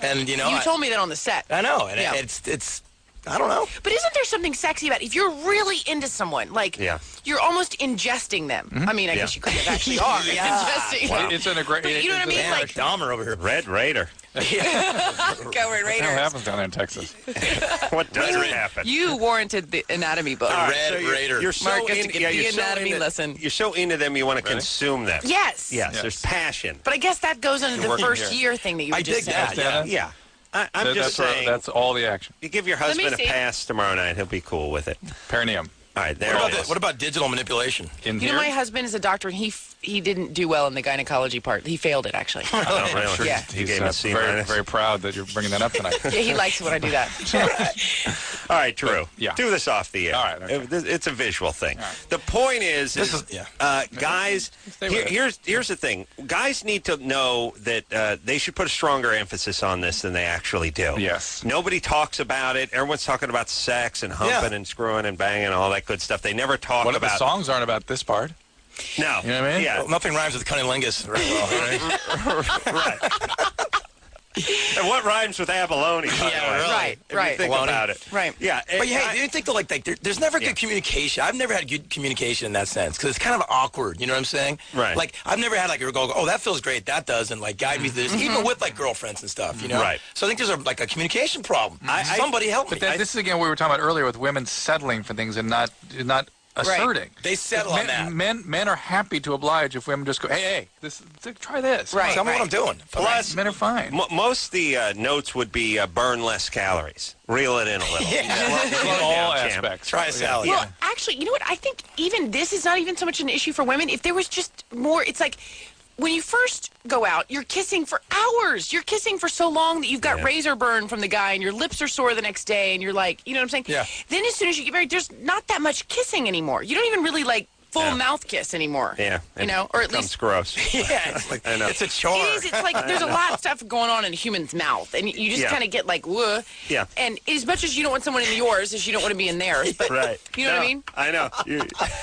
And you know, You told me that on the set. I know, and Yeah. it's I don't know. But isn't there something sexy about if you're really into someone, like Yeah. you're almost ingesting them? I mean, I guess you could actually are ingesting them. It's in a great. But you know what I mean? Man, Like, Dahmer over here. Red Raider. go Red What the hell Raiders. happens down there in Texas? What doesn't happen? You warranted the anatomy book. All right, Red so Raider. You're so Mark gets in, to get yeah, the you're so anatomy into, lesson. You're so into them, you want to consume them. Yes. Yes, there's passion. But I guess that goes into the working first here. year thing that you were I just dig saying. that. Yeah. I'm just saying, That's all the action. you give your Let me husband a see. pass tomorrow night, he'll be cool with it. Perineum. All right, there What it about, is. what about digital manipulation? In You here. know, my husband is a doctor, and he didn't do well in the gynecology part. He failed it, actually. Oh, really? Yeah. You gave him a C very, minus? very proud that you're bringing that up tonight. Yeah, he likes it when I do that. All right, Drew. Yeah. Do this off the air. All right, okay. It's a visual thing. right. The point is, yeah. guys, Stay with it. here's the thing. Guys need to know that they should put a stronger emphasis on this than they actually do. Yes. Nobody talks about it. Everyone's talking about sex and humping and screwing and banging and all that good stuff. They never talk What if the about songs aren't about this part? No. You know what I mean? Yeah. Well, nothing rhymes with cunnilingus very well. Right? Right. And what rhymes with abalone? by the Yeah, way? really. Right, If right. you think Baloney. about it. Right. Yeah. But hey, I- do you think that like there's never Yeah. good communication? I've never had good communication in that sense because it's kind of awkward. You know what I'm saying? Right. Like I've never had like a go, oh, that feels great, that doesn't like guide me through this, even with like girlfriends and stuff. You know? Right. So I think there's a communication problem. I- Somebody help me. But this is again what we were talking about earlier with women settling for things and not asserting. They settle on that. Men are happy to oblige if women just go, hey, try this. Right. Tell me what I'm doing. Plus, Men are fine. most of the notes would be burn less calories. Reel it in a little. In all aspects. Try a salad. Well, actually, you know what? I think even this is not even so much an issue for women. If there was just more, it's like when you first go out, you're kissing for hours. You're kissing for so long that you've got razor burn from the guy and your lips are sore the next day and you're like, you know what I'm saying? Yeah. Then as soon as you get married, there's not that much kissing anymore. You don't even really like full mouth kiss anymore. Yeah. You know, or at becomes least gross. Yeah, it's like I know. it's a chore. it is. It's like there's a lot of stuff going on in a human's mouth, and you just Yeah. kind of get like, whoa. Yeah. And as much as you don't want someone in yours, as you don't want to be in theirs, but Right. you know what I mean? I know.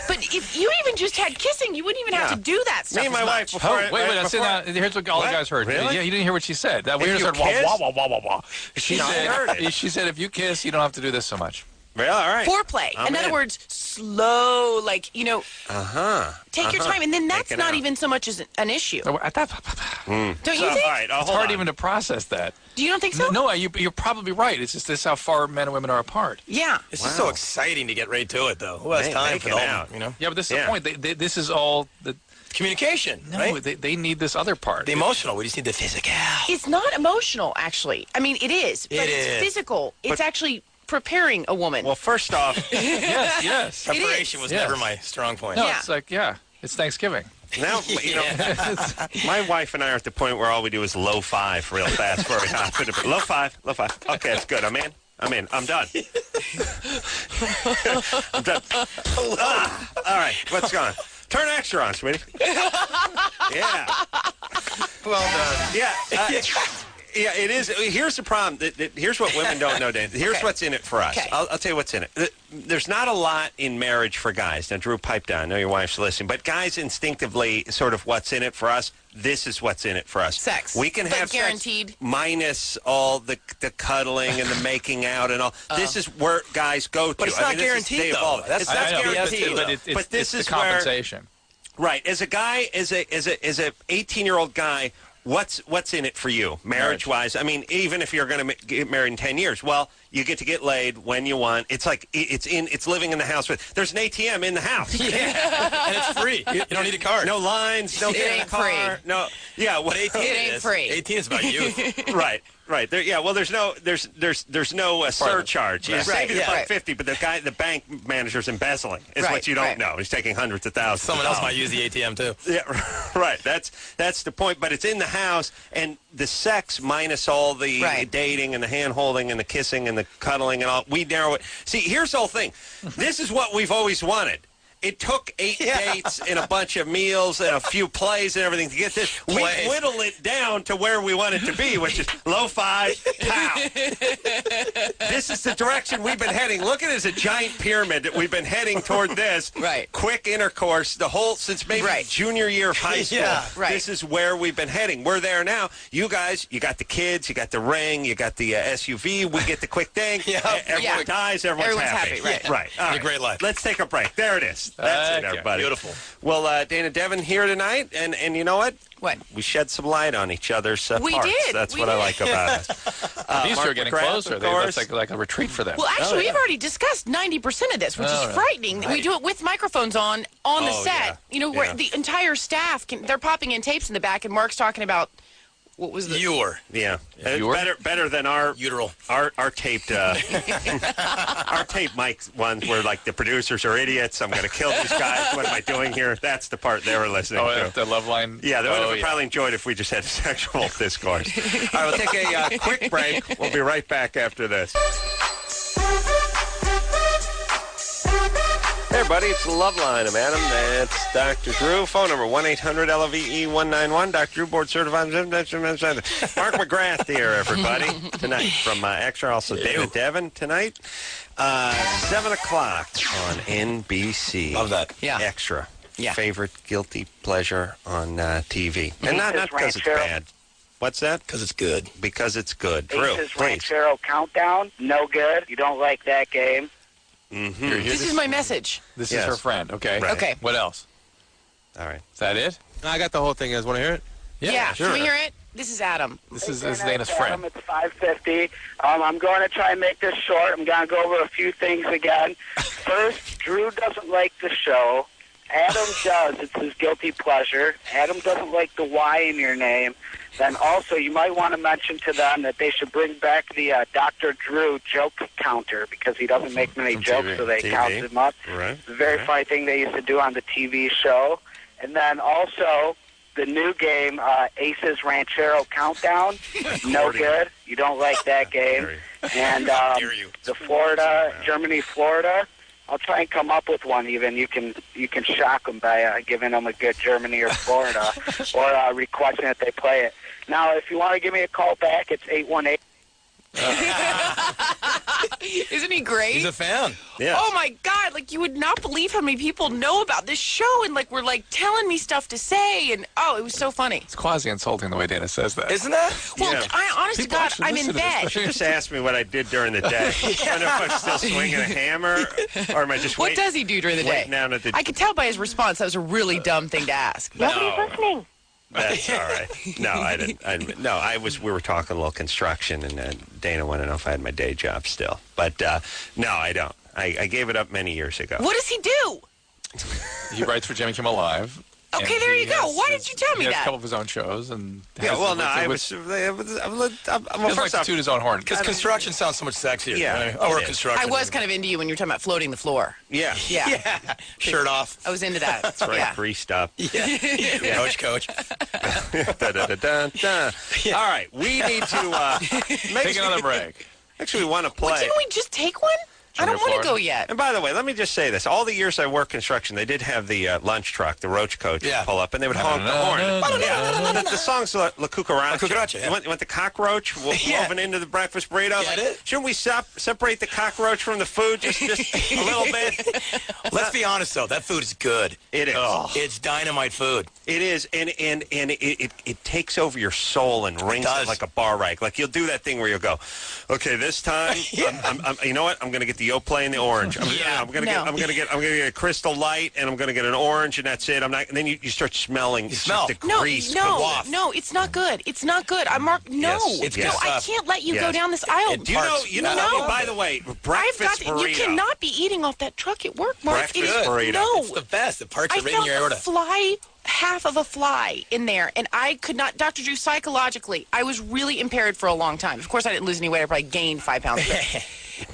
But if you even just had kissing, you wouldn't even have Yeah. to do that stuff. Me and my as wife much. before. Oh, wait, right I said before- that. Here's what all What? the guys heard. Really? Yeah, you didn't hear what she said. That If weird you said, kiss? wah, wah, wah, wah, wah. She No, I heard said, it. she said, if you kiss, you don't have to do this so much. Well, all right. Foreplay. I'm in other in. words, slow, like, take your time, and then that's Make it not out. even so much as an issue. Don't Don't you So, think? all right, It's hold hard on. even to process that. Do you don't think so? No, you're probably right. It's just this how far men and women are apart. Yeah. It's just so exciting to get right to it, though. Who has Man, time make for it that? out. You know, Yeah, but this is Yeah. the point. This is all the communication, no. right? They need this other part. The emotional. We just need the physical. It's not emotional, actually. I mean, it is, but It it's is. physical. It's actually preparing a woman. Well, first off, yes. Preparation was Yes. never my strong point. No, Yeah. it's like it's Thanksgiving. now my wife and I are at the point where all we do is low five real fast before we hop into bed. Low five. Okay, it's good. I'm in. I'm done. I'm done. All right, what's going on? Turn extra on, sweetie. Yeah. Well done. Yeah. Yeah, it is. Here's the problem. Here's what women don't know, Dan. Here's what's in it for us. Okay. I'll tell you what's in it. There's not a lot in marriage for guys. Now, Drew, pipe down. I know your wife's listening. But guys instinctively sort of what's in it for us. This is what's in it for us. Sex. We can But have guaranteed. sex minus all the cuddling and the making out and all. This is where guys go to. But it's I not mean, this is- guaranteed, they though. evolve. That's It's not not I know, guaranteed. but it's But this the is where compensation. right. As a guy, as a 18-year-old guy, what's in it for you, marriage-wise? I mean, even if you're going to get married in 10 years, well, you get to get laid when you want. It's like it's living in the house with. There's an ATM in the house. And it's free. You don't need a card. No lines. No It get in ain't the car. free. No. Yeah. Well, 18 It ain't is. free. 18 is about you. Right. There, yeah. Well, there's no surcharge. You Right. save you Yeah. $1.50, but the bank manager's embezzling. Is Right, what you don't right. know. He's taking hundreds of thousands. Someone of else dollars. might use the ATM too. Yeah, right. That's the point. But it's in the house, and the sex minus all the Right. dating and the hand-holding and the kissing and the cuddling and all. We narrow it. See, here's the whole thing. This is what we've always wanted. it took 8 dates and a bunch of meals and a few plays and everything to get this. We whittle it down to where we want it to be, which is lo-fi, pow. This is the direction we've been heading. Look at it as a giant pyramid. We've been heading toward this. Right. Quick intercourse, the whole, since maybe junior year of high school. This is where we've been heading. We're there now. You guys, you got the kids, you got the ring, you got the SUV, we get the quick thing. Everyone dies, everyone's happy. Right. All right. A great life. Let's take a break. There it is. That's it, everybody. Beautiful. Well, Dayna Devon here tonight, and you know what? What? We shed some light on each other's parts. Did. That's what I like about us. These two are getting McGrath, closer. That's like a retreat for them. Well, actually, we've already discussed 90% of this, which is frightening. Right. We do it with microphones on the set. Yeah. You know, where the entire staff they're popping in tapes in the back, and Mark's talking about what was the Better than our uteral. Our taped our tape mic ones where like the producers are idiots. I'm going to kill these guys. What am I doing here? That's the part they were listening to. The Loveline. Yeah, they would have probably enjoyed if we just had sexual discourse. All right, we'll take a quick break. We'll be right back after this. Hey, everybody, it's Loveline. I'm Adam. That's Dr. Drew. Phone number 1-800-LVE-191. Dr. Drew, board certified. Mark McGrath here, everybody, tonight from Extra. Also, Dayna Devon tonight. 7 o'clock on NBC. Love that. Yeah. Extra. Yeah. Favorite guilty pleasure on TV. And not because it's bad. What's that? Because it's good. Because it's good. Drew, Ace's please. Ranchero Countdown. No good. You don't like that game. Mm-hmm. This is my message. This is her friend. Okay. Right. Okay. What else? All right. Is that it? I got the whole thing. You guys want to hear it? Yeah. Sure. Can we hear it? This is Adam. This is Dana's friend. It's 5:50. I'm going to try and make this short. I'm going to go over a few things again. First, Drew doesn't like the show. Adam does. It's his guilty pleasure. Adam doesn't like the Y in your name. Then also, you might want to mention to them that they should bring back the Dr. Drew joke counter because he doesn't make many jokes, so they count him up. Right. It's a very funny thing they used to do on the TV show. And then also, the new game, Ace's Ranchero Countdown. No good. You don't like that game. And the Germany-Florida. I'll try and come up with one. Even you can shock them by giving them a good Germany or Florida, or requesting that they play it. Now, if you want to give me a call back, it's 818. Isn't he great? He's a fan. Yeah. Oh my God! Like you would not believe how many people know about this show, and like were like telling me stuff to say, and it was so funny. It's quasi-insulting the way Dana says that. Isn't that? Well, I honest to People God, actually I'm in listen to this. bed. Just ask me what I did during the day. I don't know if I'm still swinging a hammer, or am I just What does he do during the day? waiting down at the... I could tell by his response that was a really dumb thing to ask. Nobody's listening. That's all right. No, I didn't. We were talking a little construction, and Dana wanted to know if I had my day job still. But no, I don't. I gave it up many years ago. What does he do? He writes for Jimmy Kimmel Live. Okay, there you go. Why did you tell me He has a that? couple of his own shows, and Yeah, well, no, I was. He Well, doesn't like first to off, toot his own horn. Because construction sounds so much sexier. Yeah, Or it is. construction. I was kind of into you when you were talking about floating the floor. yeah, Yeah. Shirt off. I was into that. that's right, Yeah. greased up. Yeah. Coach. Da-da-da-da-da. All right, we need to Take another break. Actually, we want to play. Well, didn't we just take one? I don't want to Florida. go yet. And by the way, let me just say this. All the years I worked construction, they did have the lunch truck, the roach coach, pull up, and they would honk the horn. The song's La Cucaracha. La Cucaracha, yeah. You want the cockroach woven into the breakfast burrito? Get it? Shouldn't we separate the cockroach from the food just a little bit? Let's be honest, though. That food is good. It is. It's dynamite food. It is, and it takes over your soul and rings it like a bar rack. Like you'll do that thing where you'll go, okay, this time, you know what? I'm going to get the Yoplait and the orange. I'm going to get a Crystal Light, and I'm going to get an orange, and that's it. I'm not. And then you start smelling. You smell the grease. No, it's not good. It's not good. I'm Mark. No, Yes, no, I can't let you go down this aisle. Do you know? No. By the way, I've breakfast got. burrito. You cannot be eating off that truck at work, Mark. Breakfast It is, burrito. No, It's the best. The parts I are right in your felt aorta. a fly, half of a fly in there, and I could not. Dr. Drew, psychologically, I was really impaired for a long time. Of course, I didn't lose any weight. I probably gained 5 pounds.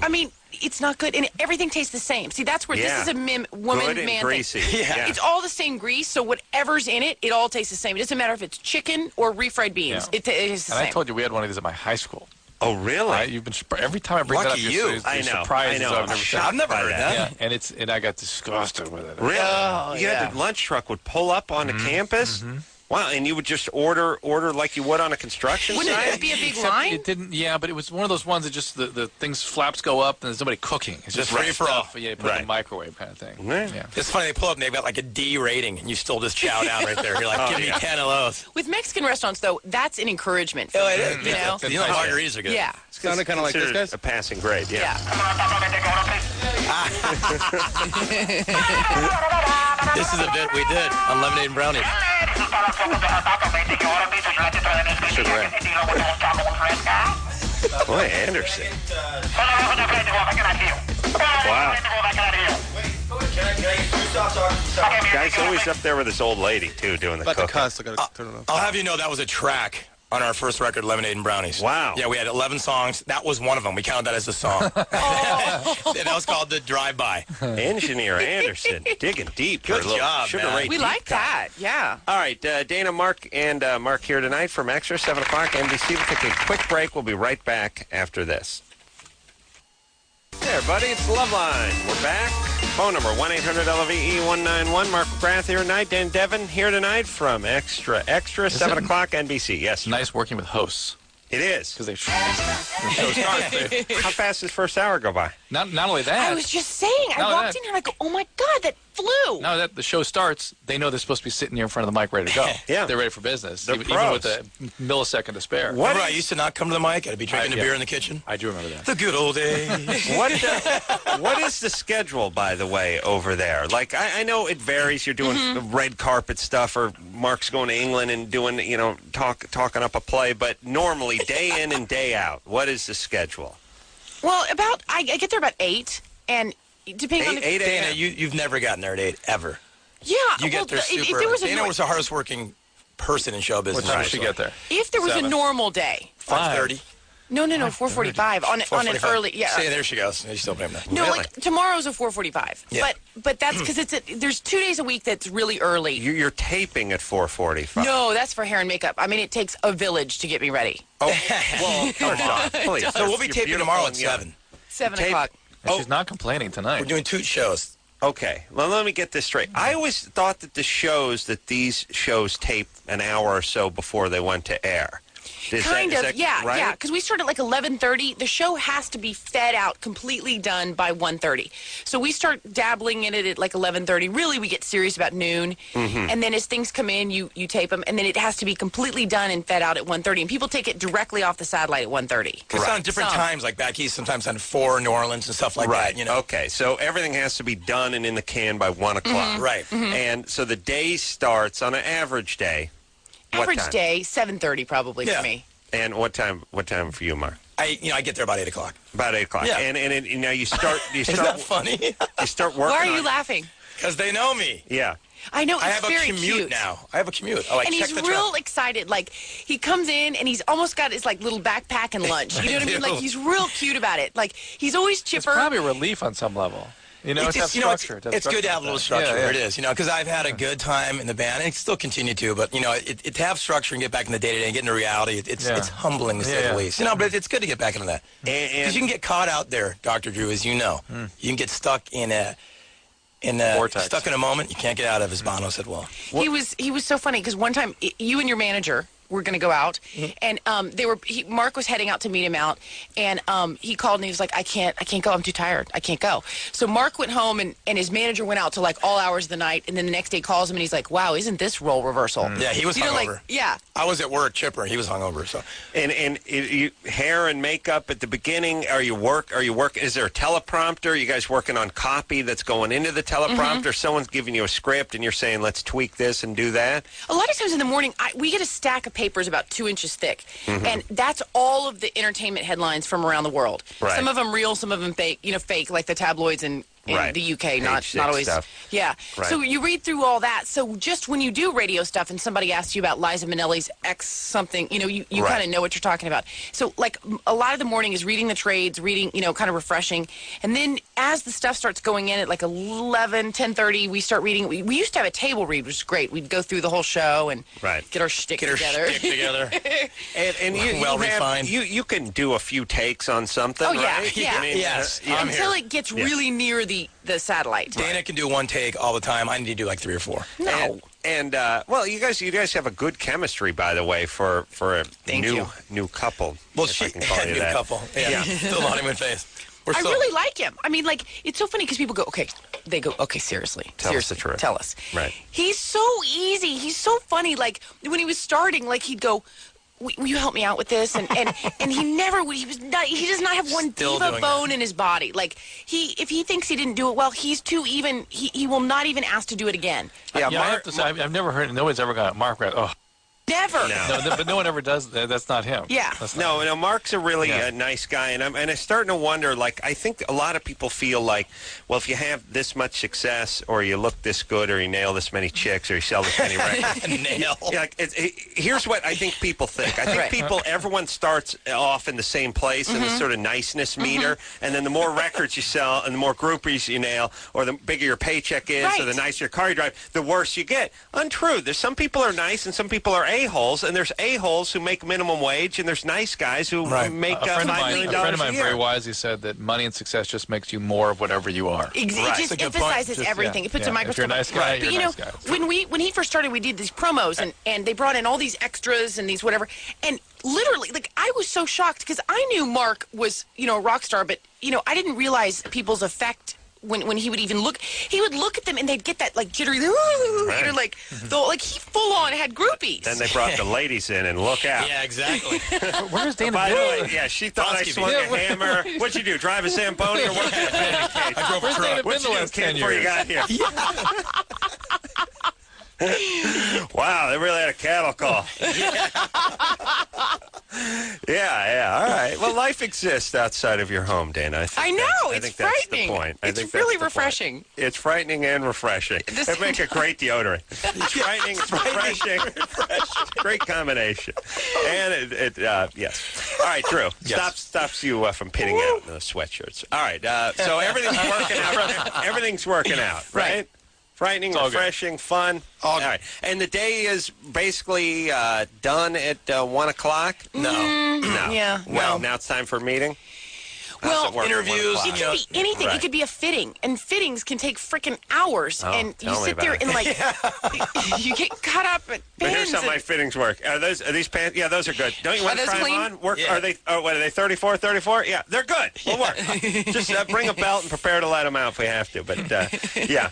I mean, it's not good, and everything tastes the same. See, that's where this is a woman, Good and man greasy. thing. Yeah. It's all the same grease, so whatever's in it, it all tastes the same. It doesn't matter if it's chicken or refried beans. Yeah. It is the And same. I told you we had one of these at my high school. Oh, really? You've been every time I bring Lucky that up, you. you're I know. surprised. I know. I've never shocked I've never by heard that. Yeah, and I got disgusted with it. Really? Oh, Yeah, the lunch truck would pull up onto campus. Wow, and you would just order like you would on a construction Wouldn't site? it be a big Except line? It didn't. Yeah, but it was one of those ones that just the things flaps go up and there's nobody cooking. It's just free for all. stuff. Yeah, you put it in the microwave kind of thing. Yeah. It's funny, they pull up and they've got like a D rating, and you still just chow down right there. You're like, give me 10 of those. With Mexican restaurants, though, that's an encouragement. For Oh, it me, is. You know? You know, margaritas are good. Yeah. Sounded kind of like this, Considered guys. a passing grade, yeah. This is a bit we did on Lemonade and Brownies. Boy, Anderson. Wow. Guy's always up there with his old lady, too, doing the About to cooking. cuss. I gotta turn it off. I'll have you know that was a track on our first record, Lemonade and Brownies. Wow. Yeah, we had 11 songs. That was one of them. We counted that as a song. That was called The Drive-By. Engineer Anderson, digging deep. Good for a little job, Sugar man. Ray We deep like dive. that. Yeah. All right, Dana, Mark, and Mark here tonight from Extra, 7 o'clock, NBC. We'll take a quick break. We'll be right back after this. Hey, everybody, it's Loveline. We're back. Phone number 1-800-LOVE-191. Mark McGrath here tonight. Dayna Devon here tonight from Extra, 7 o'clock, NBC. Yes, It's nice working with hosts it is. because the show starts. How fast does first hour go by? Not only that. I was just saying, I No, walked that- in here and I go, oh my God, that flew. Now that the show starts, they know they're supposed to be sitting here in front of the mic ready to go. Yeah. They're ready for business, They're even pros. with a millisecond to spare. What Remember, I is- used to not come to the mic. I'd be drinking a yeah. beer in the kitchen. I do remember that. The good old days. What is the schedule, by the way, over there? Like, I know it varies. You're doing red carpet stuff, or Mark's going to England and doing, talking up a play. But normally, day in and day out, what is the schedule? Well, I get there about 8, and depending on the... 8 Dana, a.m. you've never gotten there at 8, ever. Yeah. You get there if super there was a Dana was the hardest working person in show business. What time did she get there? If there was a 7. normal day. 5:30. No, 4:45 on an 4:45. early. Yeah. See, there she goes. You still blame that. No, Really? like tomorrow's a 4:45. Yeah. But that's because there's 2 days a week that's really early. You're taping at 4:45. No, that's for hair and makeup. I mean, it takes a village to get me ready. Oh, well, come on, please. So we'll be You're taping beautiful tomorrow and at young. 7. 7 Tape- o'clock. And she's not complaining tonight. We're doing 2 shows. Okay, well, let me get this straight. I always thought that these shows tape an hour or so before they went to air. Is that yeah, right? yeah. Because we start at like 11:30. The show has to be fed out, completely done by 1:30. So we start dabbling in it at like 11:30. Really, we get serious about noon, and then as things come in, you tape them, and then it has to be completely done and fed out at 1:30. And people take it directly off the satellite at 1:30. It's on different times, like back east, sometimes on 4 in New Orleans and stuff like Right. that. Okay, so everything has to be done and in the can by 1 o'clock. Right. And so the day starts on an average day. What Average time? day 7:30 probably Yeah. for me. And what time for you, Mark? I get there about 8 o'clock. About 8 o'clock. Yeah. And you start Isn't that funny? you start working. Why are you on- laughing? Because they know me. Yeah. I know it's I have a very commute cute. now. I have a commute. Oh, I And check he's the real traffic. excited. Like, he comes in and he's almost got his, like, little backpack and lunch. You know what I mean? do. Like, he's real cute about it. Like, he's always It's chipper. probably a relief on some level. It's It's structure. it's good to have a little structure. Yeah. It is, because I've had a good time in the band, and I still continue to. But it to have structure and get back in the day to day and get into reality, it's humbling to say the least. But it's good to get back into that because you can get caught out there, Dr. Drew, as you know. You can get stuck in a Vortex. stuck in a moment you can't get out of, as Bono said. Well, He was so funny because one time you and your manager were going to go out, and Mark was heading out to meet him out, and he called and he was like, I can't go, I'm too tired, I can't go. So Mark went home and his manager went out to like all hours of the night, and then the next day calls him and he's like, wow, isn't this role reversal? yeah, he was hungover. Yeah. I was at work chipper. He was hungover. So And you, hair and makeup at the beginning. Are you work? Is there a teleprompter? Are you guys working on copy that's going into the teleprompter? Someone's giving you a script and you're saying, let's tweak this and do that. A lot of times in the morning, we get a stack of papers about 2 inches thick, and that's all of the entertainment headlines from around the world. Right. Some of them real, some of them fake. Fake like the tabloids and in the UK, not Page 6 always. stuff. Yeah. Right. So you read through all that. So just when you do radio stuff and somebody asks you about Liza Minnelli's ex something, you kind of know what you're talking about. So like a lot of the morning is reading the trades, reading, kind of refreshing. And then as the stuff starts going in at like 11, 10:30, we start reading. We used to have a table read, which is great. We'd go through the whole show and get our shtick together. And you can do a few takes on something, right? Yeah. I mean, yes. Until it gets really near the satellite. Dana can do one take all the time. I need to do like 3 or 4. No. And well, you guys have a good chemistry, by the way, for a new couple. Well, if I she can call you new that. couple. Yeah. Still honeymoon phase. I really like him. I mean, like, it's so funny because people go, okay, seriously. Tell us the truth. Tell us. Right. He's so easy. He's so funny. Like, when he was starting, like, he'd go, will you help me out with this? And he never would. He does not have one diva bone in his body. Like, if he thinks he didn't do it well, he's too even. He will not even ask to do it again. Yeah, I have to say, I've never heard, nobody's ever got Mark McGrath. Oh. Never. No, but no one ever does that. That's not him. Yeah. No, Mark's a really nice guy, and I'm starting to wonder. Like, I think a lot of people feel like, well, if you have this much success, or you look this good, or you nail this many chicks, or you sell this many records, here's what I think people think. I think everyone starts off in the same place in this sort of niceness meter, and then the more records you sell, and the more groupies you nail, or the bigger your paycheck is, or the nicer your car you drive, the worse you get. Untrue. There's some people are nice, and some people are a-holes, and there's a-holes who make minimum wage, and there's nice guys who make $5 million a friend of mine a year. very wisely said that money and success just makes you more of whatever you are. It just emphasizes everything. It puts a microscope. If you're a nice guy, but you're a nice guy. when he first started, we did these promos, and they brought in all these extras and these whatever, and literally, like, I was so shocked because I knew Mark was, a rock star, but, I didn't realize people's effect when he would even look. He would look at them and they'd get that, like, jittery, like he full on had groupies. Then they brought the ladies in, and look out. Yeah, exactly. Where's Dana? By the way, she thought I swung a hammer. What'd you do, drive a Zamboni or what? I drove a truck. What'd you do, kid, before you got here? Wow, they really had a cattle call. Yeah, all right. Well, life exists outside of your home, Dana. I know, I think that's the point. It's really refreshing. It's frightening and refreshing. It'd make a great deodorant. It's frightening, refreshing. Great combination. And yes. All right, Drew. Stops you from pitting out in those sweatshirts. All right. So everything's working out. Everything's working out, right? Frightening, refreshing, fun. All right. And the day is basically done at 1 o'clock? No. Yeah. Well, now it's time for a meeting? Well, interviews. It could be anything. Right. It could be a fitting, and fittings can take freaking hours. And you sit there and like you get caught up at But pins. here's how my fittings work. Are these pants? Yeah, those are good. Don't you want to try them on? Yeah. Are they? Oh, what are they? 34? Yeah, they're good. We'll work. Just bring a belt and prepare to let them out if we have to. But yeah.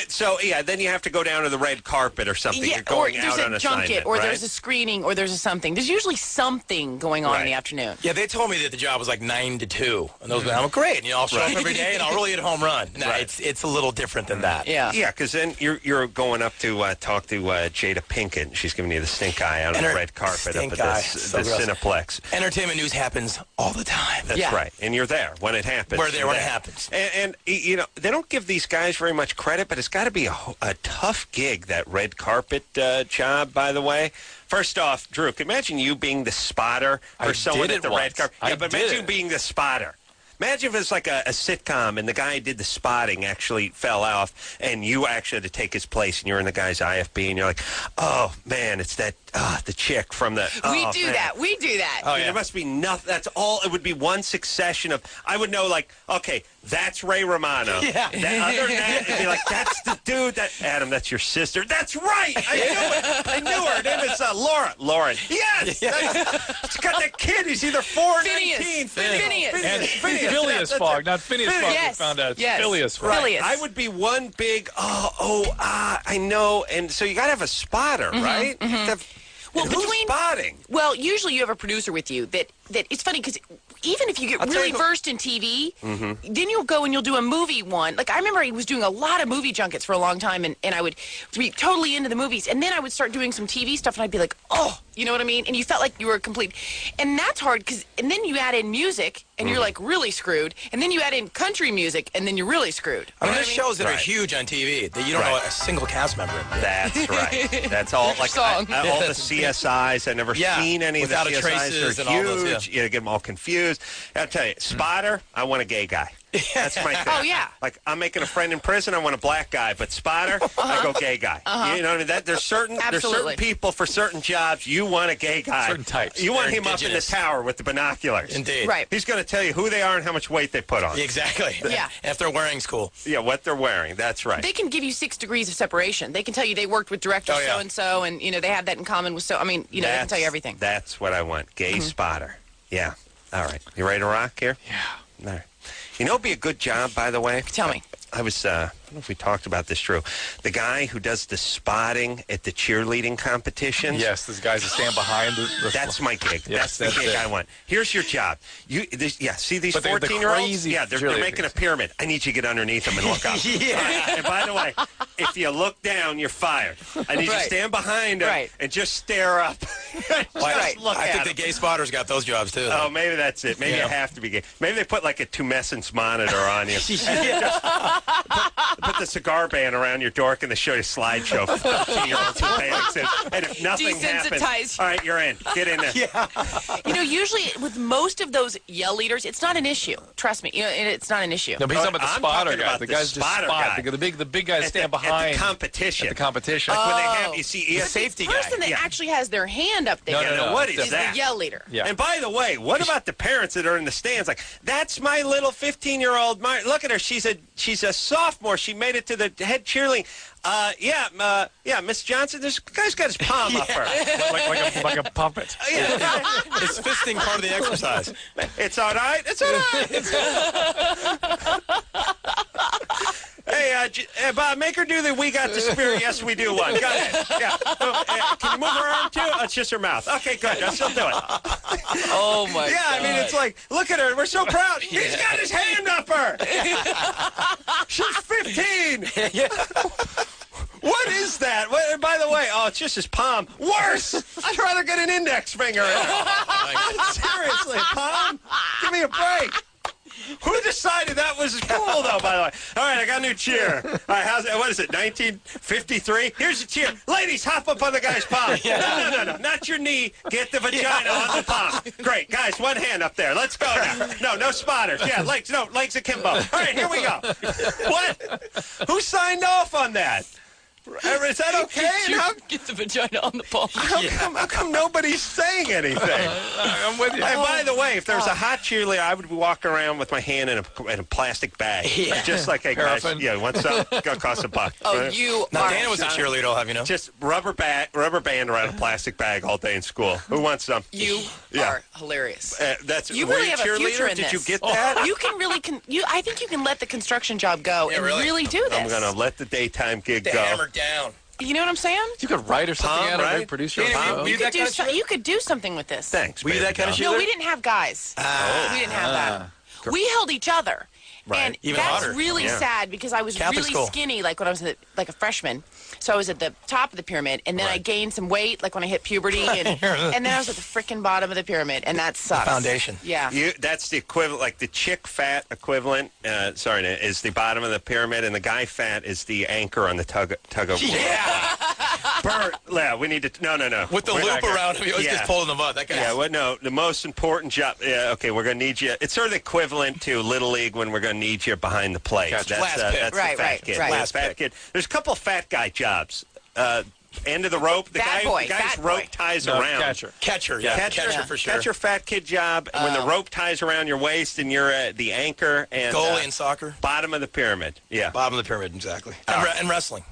So then you have to go down to the red carpet or something. Yeah, You're going or there's out on a junket, assignment, or right? there's a screening, or there's a something. There's usually something going on in the afternoon. Yeah, they told me that the job was like 9 to 2. And those I'm great. And, I'll show up every day, and I'll really hit a home run. No, it's a little different than that. Yeah. Yeah, because then you're going up to talk to Jada Pinkett. She's giving you the stink eye on the red carpet up at the Cineplex. Entertainment news happens all the time. That's right. And you're there when it happens. We're there when it happens. And they don't give these guys very much credit, but it's got to be a tough gig, that red carpet job, by the way. First off, Drew, imagine you being the spotter for someone at the red carpet. Yeah, but imagine you being the spotter. Imagine if it's like a sitcom and the guy who did the spotting actually fell off and you actually had to take his place and you're in the guy's IFB and you're like, oh, man, it's that the chick from the... We do that. Oh, yeah. There must be nothing. That's all. It would be one succession of... I would know, like, okay, that's Ray Romano. Yeah. Other than that, it'd be like, that's the dude that... Adam, that's your sister. That's right! I knew it! I knew her. Her name is Laura. Lauren. Yes! She's got that kid. He's either 4 or 19. Phineas. And Phileas Fogg, not Phineas Fogg. Yes. We found out it's Yes. Phileas Fogg. Phileas. I would be one big, I know. And so you got to have a spotter, right? Well, who's spotting? Well, usually you have a producer with you that that it's funny because even if you get really versed in TV, Mm-hmm. then you'll go and you'll do a movie one. Like I remember I was doing a lot of movie junkets for a long time, and I would be totally into the movies, and then I would start doing some TV stuff, and I'd be like, oh, you know what I mean? And you felt like you were complete. And that's hard and then you add in music, and you're like really screwed, and then you add in country music, and then you're really screwed. I mean, there's shows that are huge on TV that you don't know a single cast member in. That's right. That's all. Like all the CSIs. I've never seen any of the Without a CSIs. Traces They're and all huge. those, You get them all confused. I'll tell you, Spotter. I want a gay guy. That's my thing. Oh, yeah. Like I'm making a friend in prison. I want a black guy, but Spotter, I go gay guy. You know what I mean? There's certain people for certain jobs. You want a gay guy. Certain types. You want They're him up in the tower with the binoculars. Indeed. Right. He's going to tell you who they are and how much weight they put on. Exactly. Yeah. And if they're wearing's cool. Yeah, what they're wearing. That's right. They can give you 6 degrees of separation. They can tell you they worked with director so and so, and they have that in common with so. I mean, they can tell you everything. That's what I want. Gay Spotter. Yeah. All right. You ready to rock here? Yeah. All right. You know, it'd be a good job, by the way. Tell me. I was, I don't know if we talked about this, Drew. The guy who does the spotting at the cheerleading competitions. Yes, these guys that stand behind the That's my gig. Yes, that's the gig it. I want. Here's your job. See these But the 14-year-olds? crazy Yeah, they're making a pyramid. I need you to get underneath them and look up. And by the way, if you look down, you're fired. I need you to stand behind them and just stare up. I think the gay spotters got those jobs, too. Oh, maybe that's it. Maybe you have to be gay. Maybe they put like a tumescence monitor on you. Put the cigar band around your dork and they show you a slideshow for 15-year-olds who panics in. And if nothing happens, Desensitize. all right, you're in. Get in there. Usually with most of those yell leaders, it's not an issue. Trust me, it's not an issue. No, but he's talking about the spotter talking guy. about The the guys just spotter spot. guy. The big guys stand behind. At the competition. At the competition. Like when they have, you see, safety The guy. person that actually has their hand up there No, what is is that? the yell leader. Yeah. And by the way, what about the parents that are in the stands? Like, that's my little 15-year-old. Look at her. She's a sophomore. She made it to the head cheerleading. Miss Johnson. This guy's got his palm up her. like a puppet. It's fisting part of the exercise. It's all right. It's all right. Hey, Bob, make her do the "We Got the Spirit." Yes, we do one. Go ahead. Yeah. Can you move her arm too? Oh, it's just her mouth. Okay, good. I'll still do it. Oh my Yeah, God. I mean, it's like, look at her. We're so proud. He's got his hand up her. She's 15. What is that? By the way, it's just his palm. Worse. I'd rather get an index finger in her. Seriously, palm? Give me a break. Who decided that was cool, though, by the way? All right, I got a new cheer. All right, what is it, 1953? Here's your cheer. Ladies, hop up on the guy's palm. No, not your knee. Get the vagina on the palm. Great. Guys, one hand up there. Let's go now. No spotters. Yeah, legs akimbo. All right, here we go. What? Who signed off on that? Is that okay? Get the vagina on the palm. How come nobody's saying anything? I'm with you. And by the way, if there's a hot cheerleader, I would walk around with my hand in a plastic bag. Just like, hey, guys, want some? Gonna cost $1. Oh, Right? you Now, are. Dana was a cheerleader, I'll have you know. Just rubber band around a plastic bag all day in school. Who wants some? You are hilarious. You really have a future in Did you this. get that? You can really, I think you can let the construction job go and really? do this. I'm going to let the daytime gig They go. hammered down. You know what I'm saying? You could write or something out, right? right? Produce your Yeah, own you show. that kind of shit? You could do something with this. Thanks. Were you baby that kind of doll. shit? No, we didn't have guys. We didn't have that. We held each other. Right. And Even that's hotter. really sad because I was Catholic really school. skinny, like when I was like a freshman. So I was at the top of the pyramid, and then I gained some weight, like when I hit puberty, and then I was at the freaking bottom of the pyramid, and that sucks. Foundation. Yeah. That's the equivalent, like the chick fat equivalent. Is the bottom of the pyramid, and the guy fat is the anchor on the tug of war. Yeah. Bert, we need to. No. With the We're loop not around him, he always gets pulled in the mud. That guy. Yeah, no. The most important job. Yeah, okay, we're going to need you. It's sort of equivalent to Little League when we're going to need you behind the plate. Gotcha. That's Last pick. the Right, fat kid. right. Last fat kid. There's a couple of fat guy jobs. End of the rope. The Fat guy's boy. rope ties around. Catcher. Catcher for sure. Catcher, fat kid job. When the rope ties around your waist and you're the anchor and Goalie in soccer. bottom of the pyramid. Yeah. Bottom of the pyramid, exactly. And wrestling.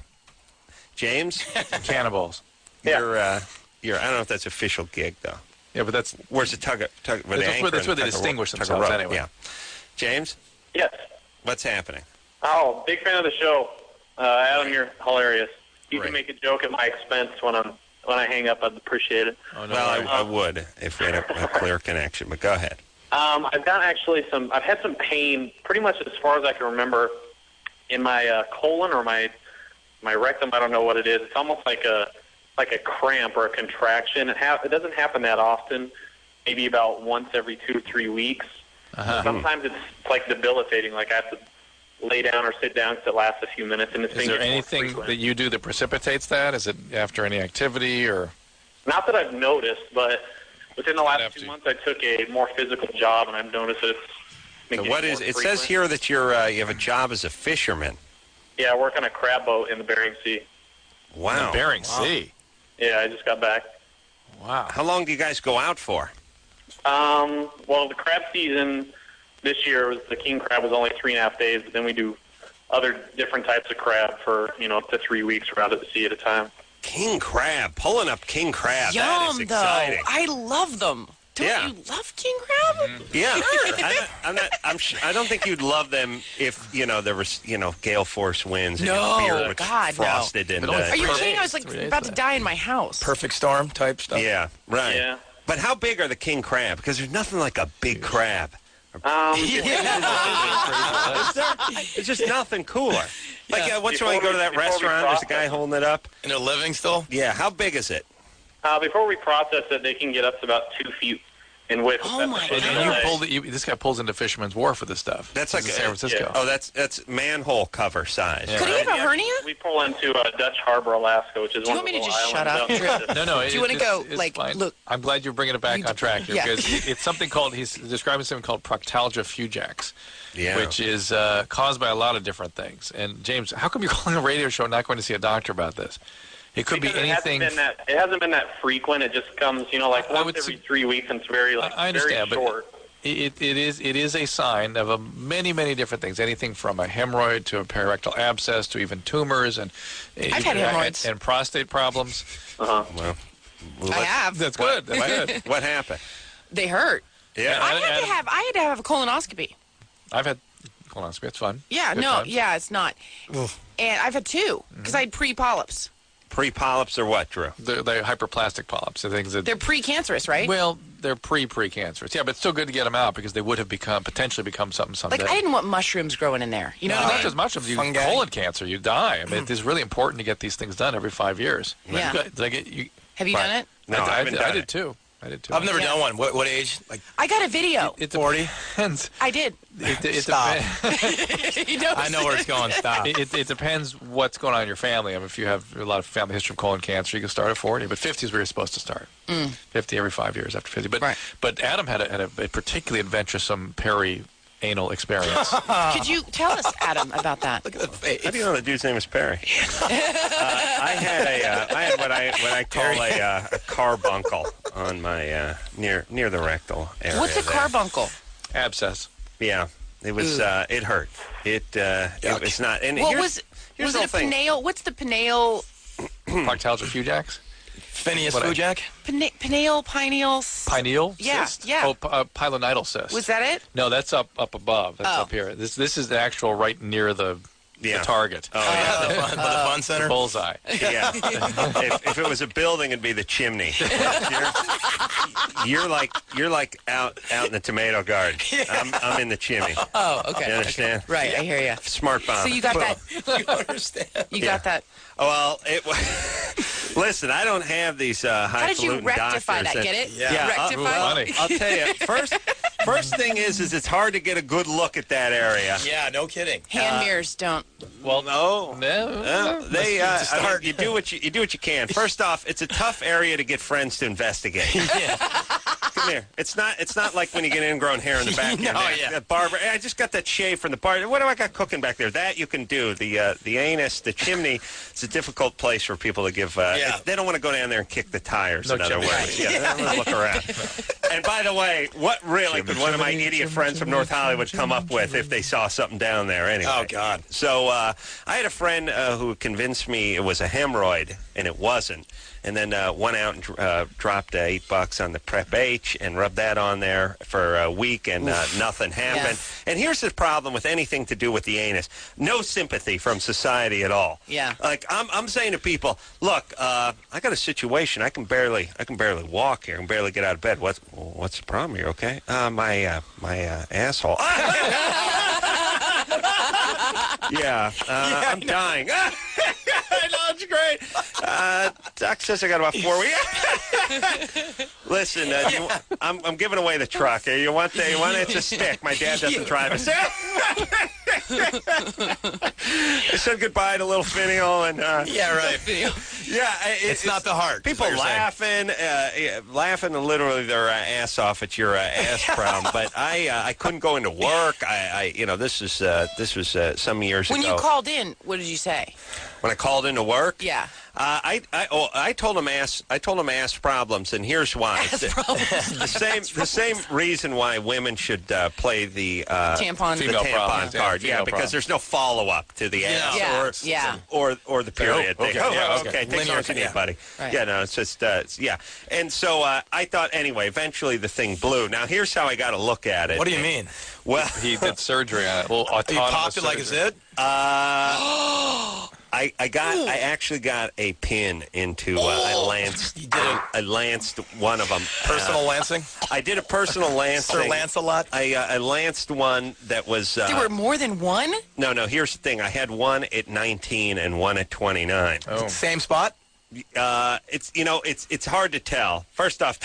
James, Cannonballs. you're I don't know if that's official gig though. Yeah, but that's Where's the tug with the anchor? that's where they and tug of distinguish rope- tug of themselves rope, anyway. Yeah. James, Yes. what's happening? Oh, big fan of the show. Adam, you're hilarious. You Great. can make a joke at my expense when I'm when I hang up, I'd appreciate it. Oh, no, Well, I would if we had a clear connection, but go ahead. I've got I've had some pain pretty much as far as I can remember in my colon or my rectum. I don't know what it is. It's almost like a cramp or a contraction. It doesn't happen that often, maybe about once every 2 or 3 weeks. Sometimes it's like debilitating, like I have to lay down or sit down because it lasts a few minutes. And is there anything that you do that precipitates that? Is it after any activity or? Not that I've noticed, but within the last 2 months, I took a more physical job, and I've noticed that it's making It says here that you have a job as a fisherman. Yeah, I work on a crab boat in the Bering Sea. Wow. The Bering Sea? Yeah, I just got back. Wow. How long do you guys go out for? Well, the crab season this year the king crab was only 3.5 days, but then we do other different types of crab for, up to 3 weeks. We're out at the sea at a time. King crab, pulling up king crab. Yum, that is exciting. though. I love them. Don't you love king crab? Yeah, I don't think you'd love them if there was gale force winds and your beer was frosted and. Are you kidding? I was about to die in my house. Perfect storm type stuff. Yeah, right. Yeah. But how big are the king crab? Because there's nothing like a big crab. It's just nothing cooler. Like once in a while you go to that restaurant, there's a guy holding it up. And they're living still? Yeah, how big is it? Before we process it, they can get up to about 2 feet in width. Oh my God! And this guy pulls into Fisherman's Wharf for this stuff. That's like San Francisco. Oh, that's manhole cover size. Could he have a hernia? We pull into Dutch Harbor, Alaska, which is Do you one want of me the to just little shut islands. up? No. Do you want to go fine. look? I'm glad you're bringing it back on track here because it's something called. He's describing something called proctalgia fugax, which is caused by a lot of different things. And James, how come you're calling a radio show and not going to see a doctor about this? It could Because be anything. It hasn't been that frequent. It just comes, like once every 3 weeks, and it's very I understand, very short. But it is a sign of many different things. Anything from a hemorrhoid to a perirectal abscess to even tumors and I've had hemorrhoids and prostate problems. Well, I have. That's good. That's good. What happened? They hurt. Yeah, I had to have a colonoscopy. I've had colonoscopy. It's fun. Yeah, it's not. And I've had 2 because I had pre-polyps. Pre-polyps or what, Drew? They're hyperplastic polyps. They're pre-cancerous, right? Well, they're pre-cancerous. Yeah, but it's still good to get them out because they would have potentially become something someday. Like I didn't want mushrooms growing in there. You know what I not mean? just mushrooms. You get colon cancer, you die. I mean, it's really important to get these things done every 5 years. Yeah. Have you done it? No, I did too. I've never done one. What age? Like I got a video. It 40? depends. I did. Stop. I know where it's going. Stop. It depends what's going on in your family. I mean, if you have a lot of family history of colon cancer, you can start at 40. But 50 is where you're supposed to start. 50 every 5 years after 50. But Adam had a particularly adventuresome peri-anal experience. Could you tell us, Adam, about that? Look at the face. How do you know the dude's name is Perry? I had what I call a carbuncle on my near the rectal area. What's a carbuncle? Abscess. Yeah, it was. It hurt. It was not. And was it a pineal? What's the pineal? Proctalgia fugax. Phineas Fujak? Pineal? Pineal? Yeah, cyst? yeah. Oh, pilonidal cyst. Was that it? No, that's up above. That's up here. This is the actual right near the target. Oh, yeah. the fun center? The bullseye. Yeah. if it was a building, it'd be the chimney. You're like out in the tomato garden. I'm in the chimney. Oh, okay. You understand? Okay. Right, I hear you. Smart bomb. So you got that. You understand? You got that. Well, listen, I don't have these How did you highfalutin rectify doctors that? Get it? Yeah. Rectify? I'll tell you. First thing is it's hard to get a good look at that area. Yeah, no kidding. Hand mirrors don't. Well, no. They start. You do what you can. First off, it's a tough area to get friends to investigate. Yeah. Come here. It's not like when you get ingrown hair in the back of your neck. That barber. I just got that shave from the bar. What do I got cooking back there? That you can do. The anus, the chimney. It's a difficult place for people to give. They don't want to go down there and kick the tires. In other words, they don't want to look around. And by the way, what really could one of my idiot friends from North Hollywood come up with if they saw something down there? Anyway. Oh God. So I had a friend who convinced me it was a hemorrhoid, and it wasn't. and then went out and dropped $8 on the Prep H and rubbed that on there for a week, and nothing happened. Yes. And here's the problem with anything to do with the anus: no sympathy from society at all. Yeah. Like I'm saying to people, look, I got a situation. I can barely walk here. I can barely get out of bed. What's the problem? You're okay? My asshole. I'm dying. I know, it's great. Doc says I got about 4 weeks. Listen, I'm giving away the truck. You want it's a stick. My dad doesn't drive it. I said goodbye to little Finial, and Yeah, right. It's not the heart. People laughing literally their ass off at your ass problem. But I couldn't go into work. This was some years ago. When you called in, what did you say? When I called into work, Yeah. I told him ass problems, and here's why. The same reason why women should play the Tampon. the Female tampon problems, card. yeah, female because there's no follow up to the ass or the period. Okay, Okay, take care of you, buddy. Right. Yeah, no, it's just And so I thought anyway. Eventually, the thing blew. Now here's how I got to look at it. What do you mean? Well, He did surgery on it. You popped it like a zit? I actually got a pin into. I lanced one of them. Personal lancing? I did a personal lancing. Sir Lance-a-lot? I lanced one that was. There were more than one? No. Here's the thing. I had one at 19 and one at 29. Oh. Same spot? It's hard to tell. First off,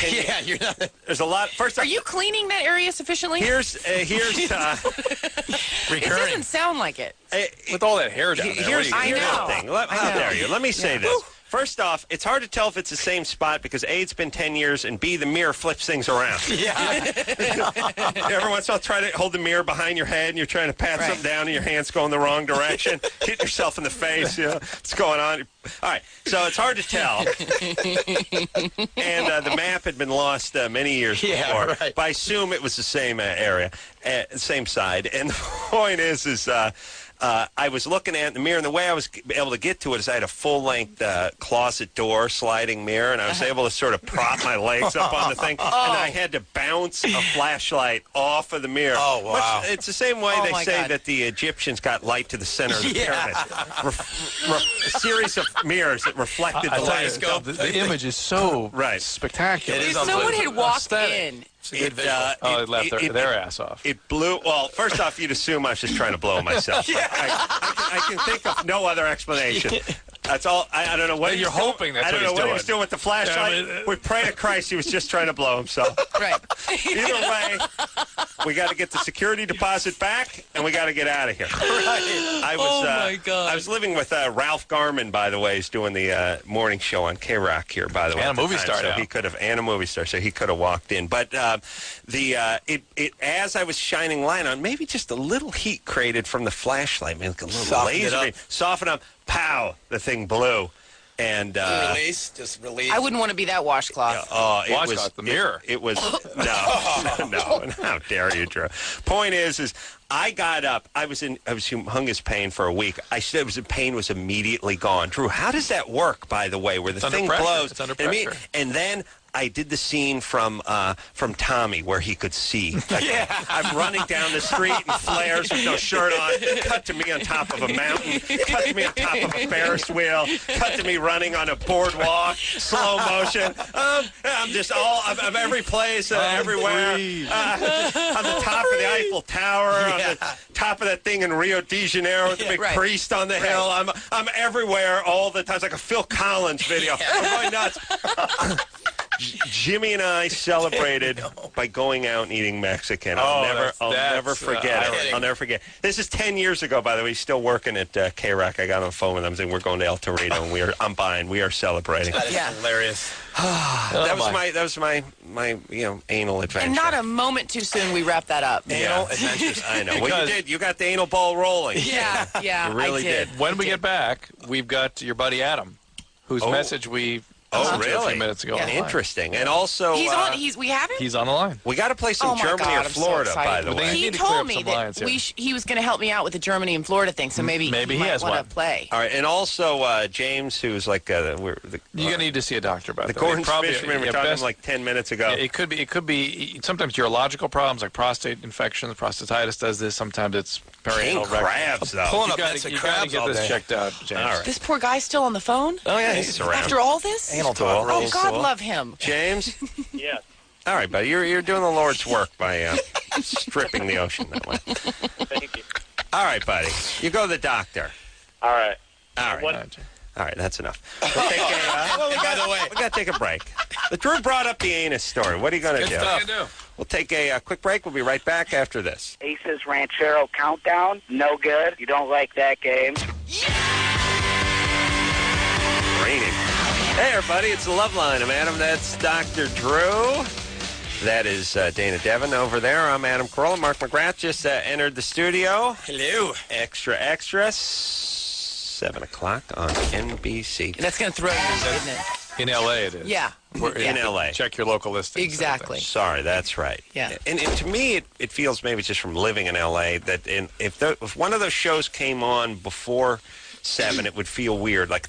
You're not. there's a lot. First off, Are you cleaning that area sufficiently? here's It doesn't sound like it. With all that hair down there. Here's I the know. thing. How dare you? Let me say this. First off, it's hard to tell if it's the same spot because A, it's been 10 years, and B, the mirror flips things around. Every once in a while, try to hold the mirror behind your head, and you're trying to pat something down, and your hand's going the wrong direction. Hit yourself in the face. What's going on? All right, so it's hard to tell. And the map had been lost many years before. Right. But I assume it was the same area, same side. And the point is I was looking at the mirror, and the way I was able to get to it is I had a full-length closet door sliding mirror, and I was able to sort of prop my legs up on the thing, and I had to bounce a flashlight off of the mirror. Oh, wow. It's the same way they say that the Egyptians got light to the center of the pyramid. A series of mirrors that reflected the light. The image is so spectacular. It is Someone had walked in. It left their ass off. It blew. Well, first off, you'd assume I was just trying to blow myself. I can think of no other explanation. That's all. I don't know what you're hoping. That's I don't know what he was doing. doing with the flashlight. We pray to Christ he was just trying to blow himself. Right. Either way, we got to get the security deposit back, and we got to get out of here. Right. My God. I was living with Ralph Garman, by the way. He's doing the morning show on K-Rock here, by the way. And a movie star so now. he could have, and a movie star, so he could have walked in. But as I was shining light on, maybe just a little heat created from the flashlight, maybe like a little laser, soften up. Pow! The thing blew, and Just release. I wouldn't want to be that washcloth. Washcloth, the mirror. It was no. How dare you, Drew? Point is I got up. I was in humongous pain for a week. I said pain was immediately gone. Drew, how does that work? By the way, where the thing blows, it's under pressure. And then I did the scene from Tommy where he could see. I'm running down the street in flares with no shirt on. Cut to me on top of a mountain. Cut to me on top of a Ferris wheel. Cut to me running on a boardwalk, slow motion. I'm just I'm every place, everywhere. On the top of the Eiffel Tower, on the top of that thing in Rio de Janeiro with the big priest on the hill. I'm everywhere all the time. It's like a Phil Collins video. I'm going nuts. Jimmy and I celebrated by going out and eating Mexican. I'll never forget it. I'll never forget. This is 10 years ago, by the way. He's still working at K-Rock. I got on the phone with him saying we're going to El Torito, and I'm buying. We are celebrating. That is hilarious. That was my anal adventure. And not a moment too soon we wrap that up. Anal adventures. I know. Well, you did. You got the anal ball rolling. Yeah, You really I did. When we get back, we've got your buddy Adam, whose message we Oh, A really? few minutes ago. Yeah. online. Interesting. And also, He's on. We have him. He's on the line. we got to play some Oh, my Germany God, or I'm so Florida, by excited. the They way. need He to clear told up me some that lines here. he was going to help me out with the Germany and Florida thing, so maybe Maybe he he might has want one. to play. All right, and also James, who's like You're gonna need to see a doctor about the that. Gordon Probably- fisherman we yeah, talked to him best- like 10 minutes ago. It could be sometimes urological problems like prostate infections, prostatitis does this. Sometimes it's King perianal crabs, though. Pulling You up gotta, bits of you gotta crabs get all this day. checked out, James. All right. This poor guy's still on the phone Oh, yeah, He's around. after all this. Anal talk. Oh, God, love him. James? Yeah. All right, buddy. You're doing the Lord's work by stripping the ocean that way. Thank you. All right, buddy. You go to the doctor. All right. All right. What- All right, that's enough. We'll take we got to take a break. The Drew brought up the anus story. What are you going to do? We'll take a quick break. We'll be right back after this. Aces Ranchero Countdown, no good. You don't like that game. Raining. Hey, everybody. It's the Loveline. I'm Adam. That's Dr. Drew. That is Dayna Devon over there. I'm Adam Carolla. Mark McGrath just entered the studio. Hello. Extra. 7 o'clock on NBC. That's going to throw you, isn't it? In L.A. it is. Yeah. In L.A. Check your local listings. Exactly. Sorry, that's right. Yeah. And to me, it feels maybe just from living in L.A. that if one of those shows came on before 7, it would feel weird. Like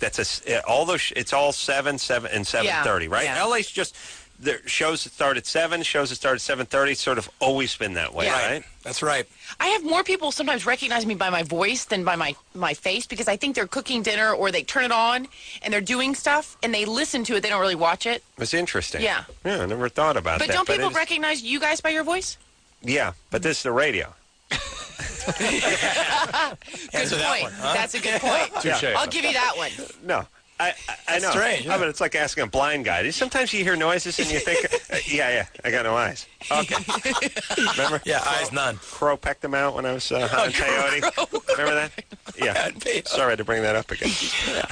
all those it's all 7 and 7:30, right? Yeah. L.A.'s just the shows that start at 7, shows that start at 7:30. Sort of always been that way, Yeah. right? That's right. I have more people sometimes recognize me by my voice than by my face because I think they're cooking dinner or they turn it on and they're doing stuff and they listen to it. They don't really watch it. It's interesting. Yeah. I never thought about But that. don't people it is- recognize you guys by your voice? Yeah, but this is the radio. Answer that point. one, huh? That's a good point. Touche. I'll give you that one. No. I That's know. strange, I mean, it's like asking a blind guy. Sometimes you hear noises and you think, yeah, I got no eyes. Okay. Remember? Yeah, eyes none. Crow pecked them out when I was hunting coyote. Remember that? Yeah. Sorry to bring that up again.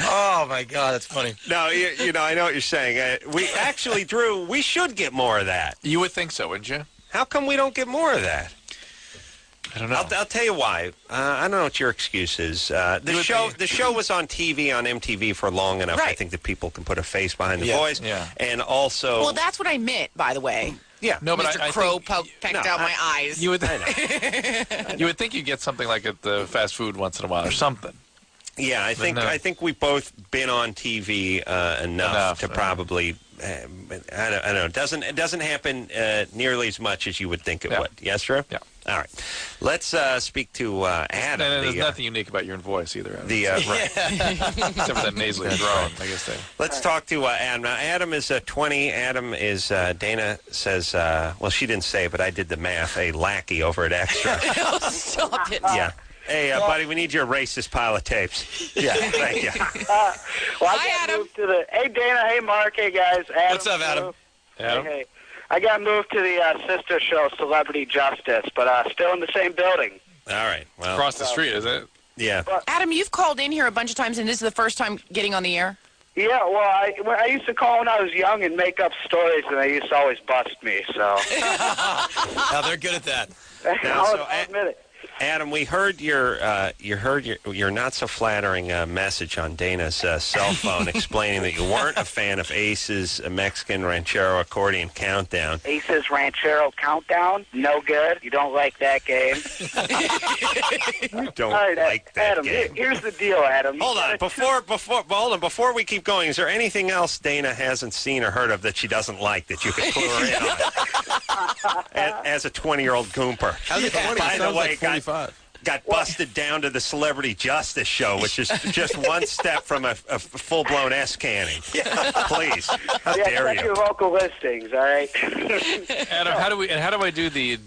Oh, my God, that's funny. No, you know, I know what you're saying. We actually, Drew, we should get more of that. You would think so, wouldn't you? How come we don't get more of that? I don't know. I'll tell you why. I don't know what your excuse is. The show was on TV on MTV for long enough. I Right. think that people can put a face behind the Yeah. voice. Yeah. And also, Well, that's what I meant, by the way. yeah. No, but Mr. I Crow think pecked out my eyes. you would you would think you'd get something like at the fast food once in a while or something. Yeah, I think we've both been on TV enough to probably. I don't know. It doesn't happen nearly as much as you would think it would. Yes, Drew? Yeah. All right. Let's speak to Adam. And there's nothing unique about your voice either. Adam. Right. Except for that nasally drone, I guess. Let's talk to Adam. Now, Adam is 20. Adam is, Dayna says, well, she didn't say, but I did the math, a lackey over at Extra. Stop it. Yeah. Hey, buddy, we need your racist pile of tapes. Yeah, thank you. Well, Hi, Adam. moved to the. Hey, Dana. Hey, Mark. Hey, guys. Adam, What's up, Adam? Adam? Hey. I got moved to the sister show, Celebrity Justice, but still in the same building. All right. Well, Across the street, is it? yeah. Adam, you've called in here a bunch of times, and this is the first time getting on the air? Yeah, well, I used to call when I was young and make up stories, and they used to always bust me. So Now, they're good at that. I'll admit it. Adam, we heard your not so flattering message on Dana's cell phone explaining that you weren't a fan of Ace's Mexican Ranchero Accordion Countdown. Aces Ranchero Countdown, no good. You don't like that game. You don't All right, like that Adam, game. here's the deal, Adam. Hold on, before we keep going, is there anything else Dana hasn't seen or heard of that she doesn't like that you could clue her in on? As a 20-year-old goomper. By the way, got busted down to the Celebrity Justice show, which is just one step from a full-blown S-canning. Please, how dare check you? your local listings, all right? Adam, how do I do the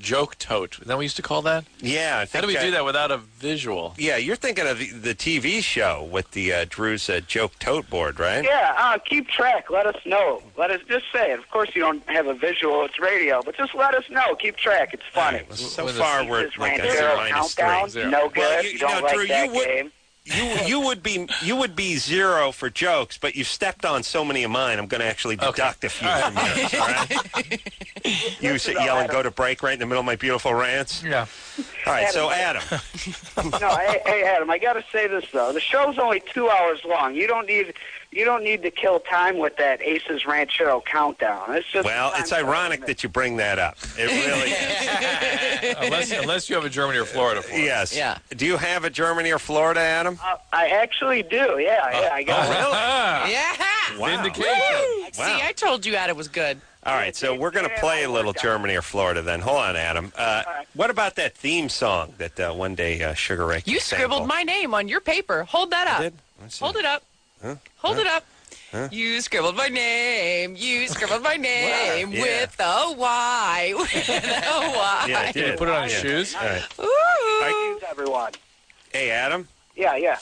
joke tote? Is that what we used to call that? Yeah, I think How do we do that without a visual? Yeah, you're thinking of the TV show with the Drew's joke tote board, right? Yeah, keep track. Let us know. Let us just say it. Of course, you don't have a visual. It's radio, but just let us know. Keep track. It's funny. So far, we're Aces like Ranchero a Countdown, -3. no good. Well, you don't like Drew, that game. You would be 0 for jokes, but you've stepped on so many of mine. I'm going to actually deduct a few from yours. All right. You sit yelling, "Go to break!" right in the middle of my beautiful rants. Yeah. All right. So Adam, No, hey, Adam, I got to say this though. The show's only 2 hours long. You don't need you don't need to kill time with that Aces Ranchero countdown. It's just it's ironic that you bring that up. It really is. Unless you have a Germany or Florida for it. Yes. Yeah. Do you have a Germany or Florida, Adam? I actually do. Yeah, I got it. Really? Yeah. Wow. Vindication. See, I told you Adam was good. All right, so we're going to play a little Germany or Florida then. Hold on, Adam. What about that theme song that one day Sugar Ray You scribbled my name on your paper. Hold that up. I did? Let's see. Hold it up. Hold it up. You scribbled my name. You scribbled my name Yeah. with a Y. With a Y. Yeah, I did. Put it on his shoes. All right. Ooh. Everyone. Hey, Adam. Yeah.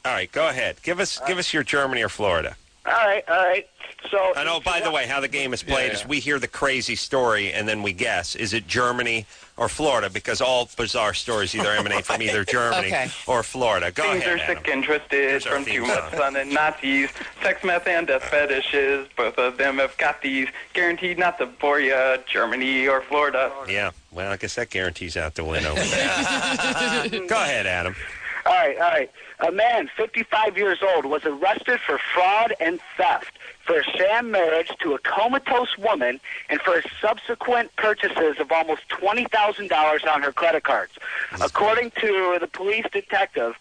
All right, go ahead. Give us your Germany or Florida. All right. So. I know, by the way, how the game is played is we hear the crazy story and then we guess. Is it Germany or Florida? Because all bizarre stories either emanate from either Germany or Florida. Go Things ahead, are Adam. sick and twisted Here's our from theme too much song. sun and Nazis. Sex, meth, and death fetishes. Both of them have got these. Guaranteed not to bore ya. Germany or Florida. Yeah, well, I guess that guarantees out the window. Go ahead, Adam. All right. A man, 55 years old, was arrested for fraud and theft, for a sham marriage to a comatose woman, and for his subsequent purchases of almost $20,000 on her credit cards. According to the police detective,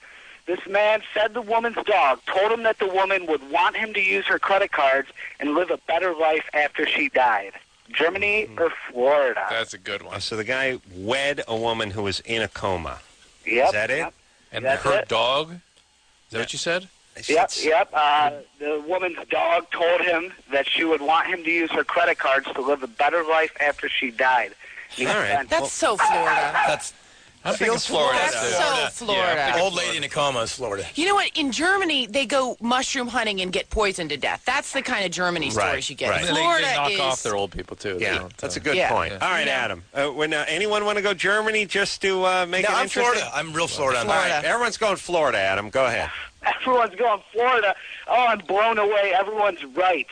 this man said the woman's dog told him that the woman would want him to use her credit cards and live a better life after she died. Germany or Florida? That's a good one. So the guy wed a woman who was in a coma. Yep. Is that it? Yep. And That's her it. dog? Is that what you said? Yep. The woman's dog told him that she would want him to use her credit cards to live a better life after she died. All right. That's so Florida. That's I think it's Florida. That's so Florida. Yeah. old lady in a coma is Florida. You know what? In Germany, they go mushroom hunting and get poisoned to death. That's the kind of Germany stories you get. right. Florida they knock is off their old people, too. They Yeah, don't, that's a good point. Yeah. All right, Adam. Anyone want to go Germany just to make it I'm interesting? Florida. I'm real Florida on All that. right, everyone's going Florida, Adam. Go ahead. Everyone's going Florida. Oh, I'm blown away. Everyone's right.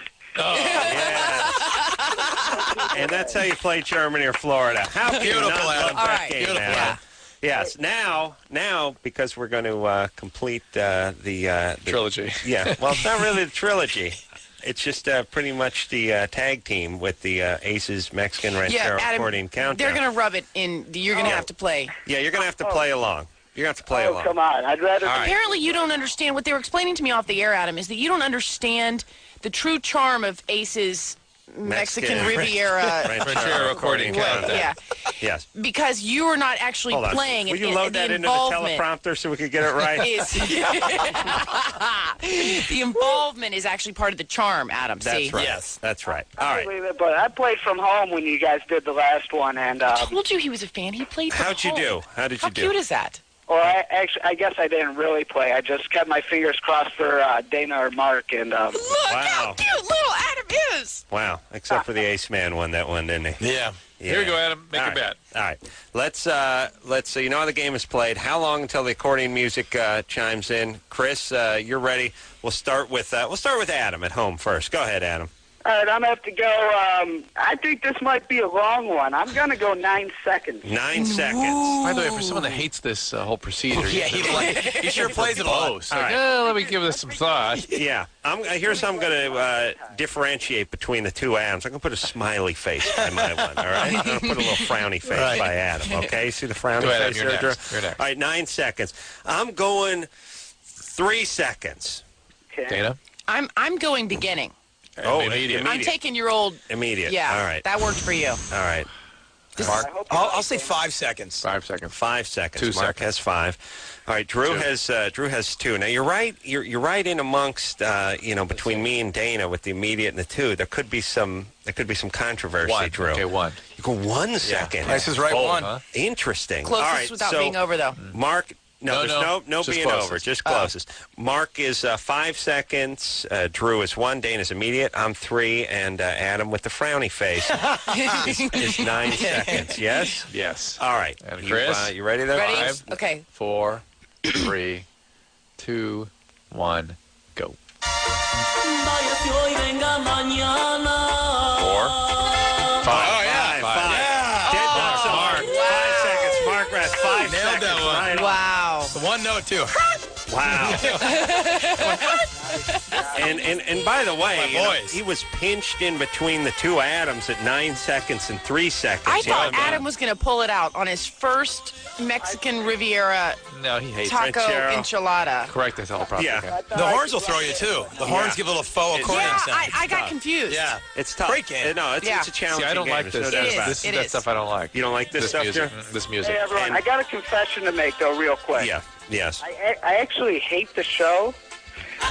And that's how you play Germany or Florida. How Beautiful, not love Adam. that All right. game, Beautiful. Adam? Yeah. Yes. Now, because we're going to complete the trilogy. Yeah. Well, it's not really the trilogy. It's just pretty much the tag team with the Aces Mexican Ranchero Adam, Accordion Countdown. they're going to rub it in. You're going to have to play. Yeah, you're going to have to play along. You're going to have to play along. Come on. I'd rather. All right. Apparently, you don't understand what they were explaining to me off the air, Adam, is that you don't understand the true charm of Ace's Mexican Riviera. Ranchero Accordion Countdown. Yeah, Yes. because you are not actually Hold on. playing. Will and- you and load the that into the involvement teleprompter so we could get it right? the involvement is actually part of the charm, Adam. See? That's right. Yes. That's right. All right. Believe it, but I played from home when you guys did the last one, and I told you he was a fan. He played from How'd you home. do? How did you How do? cute is that? well, I guess I didn't really play. I just kept my fingers crossed for Dana or Mark, and Look how Wow. cute little Adam is. Wow. Except for the Ace Man won that one, didn't he? Yeah. Here you go, Adam. Make All your right. bet. All right. Let's you know how the game is played. How long until the accordion music chimes in? Chris, you're ready. We'll start with Adam at home first. Go ahead, Adam. all right, I'm gonna have to go. I think this might be a long one. I'm gonna go 9 seconds. 9 seconds. By the way, for someone that hates this whole procedure, Yeah, he sure plays it a lot. close. Like, let me give this some thought. Yeah. Here's how I'm going to differentiate between the two Adams. I'm going to put a smiley face by my one, all right? I'm going to put a little frowny face by Adam, okay? See the frowny Go ahead, face Adam, there, you're next. Drew? You're next. All right, 9 seconds. I'm going 3 seconds. Okay. Dana? I'm going beginning. Immediate. I'm taking your old. Immediate. Yeah. All right. That worked for you. All right. Mark? I'll say 5 seconds. 5 seconds. 5 seconds. 2 Mark seconds. has 5. All right, Drew has 2. Now you're right. You're right in amongst between me and Dana with the immediate and the 2. There could be some controversy, 1. Drew. Okay, 1. You go 1 second. Price is right, Bold, 1. huh? Interesting. Closest All right, without so being over, though. Mark, No, there's no just being closest. over, just closest. Mark is 5 seconds. Drew is 1. Dana's immediate. I'm 3, and Adam with the frowny face is 9 seconds. Yes. Yes. All right. And Chris? You ready there? Ready? 5, Okay. 4, 3, 2, 1, go. 4. 5. Oh, yeah. 5. Dead nuts to Mark. 5 seconds. Mark has 5 Nailed seconds. that one. Right on. Wow. One note, too. Wow. And by the way, My boys. he was pinched in between the two Adams at 9 seconds and 3 seconds. I thought Adam was going to pull it out on his first Mexican Riviera No, he hates taco it. enchilada. Correct this all properly. Yeah. The horns will throw you, too. The horns give a little faux accordion Yeah, sound. I got confused. Yeah. It's tough. Great game. No, it's a challenge. See, I don't like this. This is that stuff I don't like. You don't like this stuff, music. Drew? This music. Hey, everyone, I got a confession to make, though, real quick. Yeah. Yes. I actually hate the show,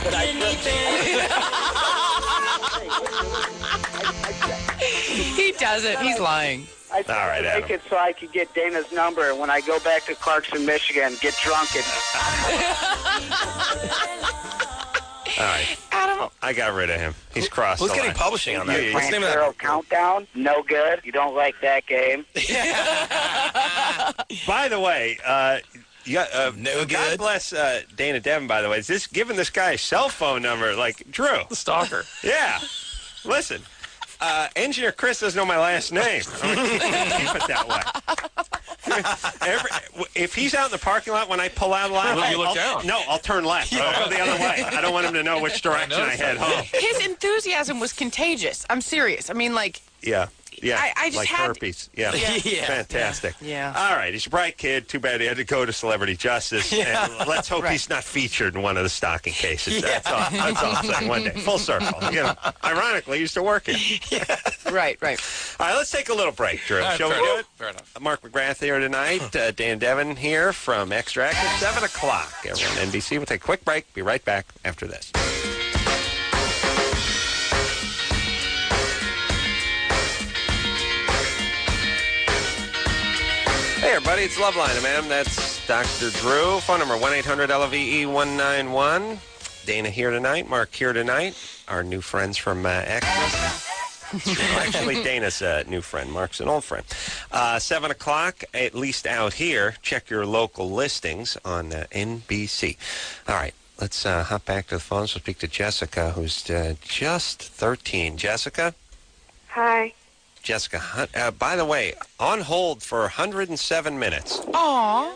but He doesn't. He's lying. I tried to make it so I could get Dana's number, and when I go back to Clarkson, Michigan, get drunk and... All right. Adam. I got rid of him. He's crossed Who's the getting line. publishing on that? What's the name of Ranchero that? Countdown, no good. You don't like that game. By the way, No God good. bless Dayna Devon, by the way. Is this giving this guy a cell phone number? Like, Drew. The stalker. Yeah. Listen, Engineer Chris doesn't know my last name. I'm going to keep it that way. If he's out in the parking lot when I pull out a lot, You look down. No, I'll turn left. I'll go the other way. I don't want him to know which direction I head home. His enthusiasm was contagious. I'm serious. I mean, like, Yeah. Yeah, I just like had- herpes. Yeah. Yeah. Fantastic. Yeah. All right, he's a bright kid. Too bad he had to go to Celebrity Justice. Yeah. And let's hope he's not featured in one of the stocking cases. That's all I'm saying. One day. Full circle. You know, ironically, he used to work here. right. All right, let's take a little break, Drew. Shall we do it? Fair enough. Mark McGrath here tonight. Dan Devon here from Extra Active, 7 o'clock. Everyone on NBC. We'll take a quick break. Be right back after this. Hey, everybody, it's Loveline, man. That's Dr. Drew. Phone number 1-800-LVE-191. Dana here tonight. Mark here tonight. Our new friends from Extra. Actually, Dana's a new friend. Mark's an old friend. 7 o'clock, at least out here. Check your local listings on NBC. All right, let's hop back to the phones. We'll speak to Jessica, who's just 13. Jessica? Hi. Jessica, by the way, on hold for 107 minutes. Aw.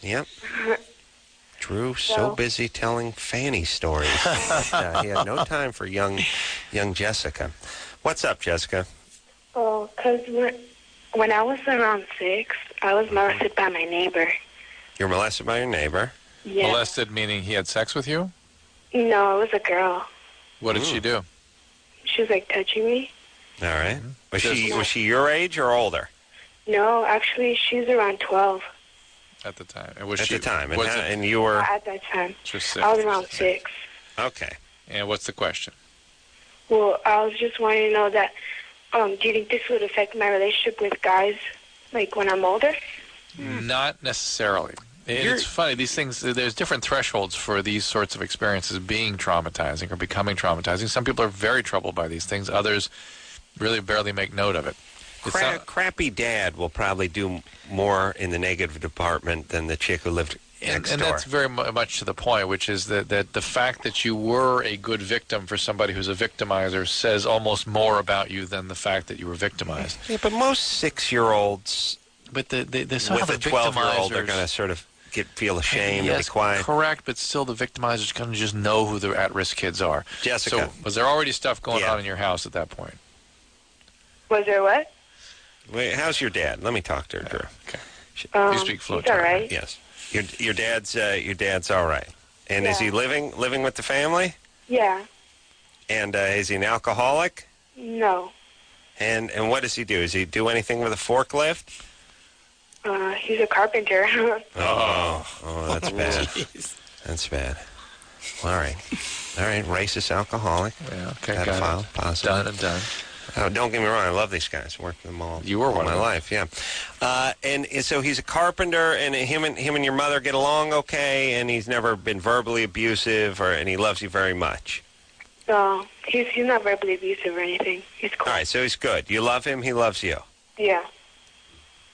Yep. Drew, so busy telling Fanny stories. He had no time for young Jessica. What's up, Jessica? Oh, because when I was around 6, I was molested by my neighbor. You're molested by your neighbor? Yeah. Molested meaning he had sex with you? No, it was a girl. What did she do? She was, like, touching me. All right. Was she your age or older? No, actually, she's around 12 At the time. At the time. And you were? at that time. Just I was around 6. Okay. And what's the question? Well, I was just wanting to know that, do you think this would affect my relationship with guys, like, when I'm older? Not necessarily. It's funny, these things, there's different thresholds for these sorts of experiences being traumatizing or becoming traumatizing. Some people are very troubled by these things. Others really barely make note of it. Crappy dad will probably do more in the negative department than the chick who lived next and door. that's very much to the point, which is that the fact that you were a good victim for somebody who's a victimizer says almost more about you than the fact that you were victimized. Yeah, but most 6-year-olds but the with a 12-year-old are going to sort of feel ashamed and be quiet. Correct, but still the victimizers kind of just know who the at-risk kids are. Jessica. So was there already stuff going on in your house at that point? Was there what? Wait, how's your dad? Let me talk to her, Drew. Okay. You speak fluent. He's all right. Yes. Your dad's all right. And is he living with the family? Yeah. And is he an alcoholic? No. And what does he do? Does he do anything with a forklift? He's a carpenter. Oh, that's bad. That's bad. All right. Racist alcoholic. Yeah, okay, Pedophile, possibly. Done and done. Oh, don't get me wrong. I love these guys. Worked with them all. You were one my of them. life, yeah. And so he's a carpenter, and him and your mother get along okay, and he's never been verbally abusive, and he loves you very much. No, he's not verbally abusive or anything. He's cool. All right, so he's good. You love him. He loves you. Yeah.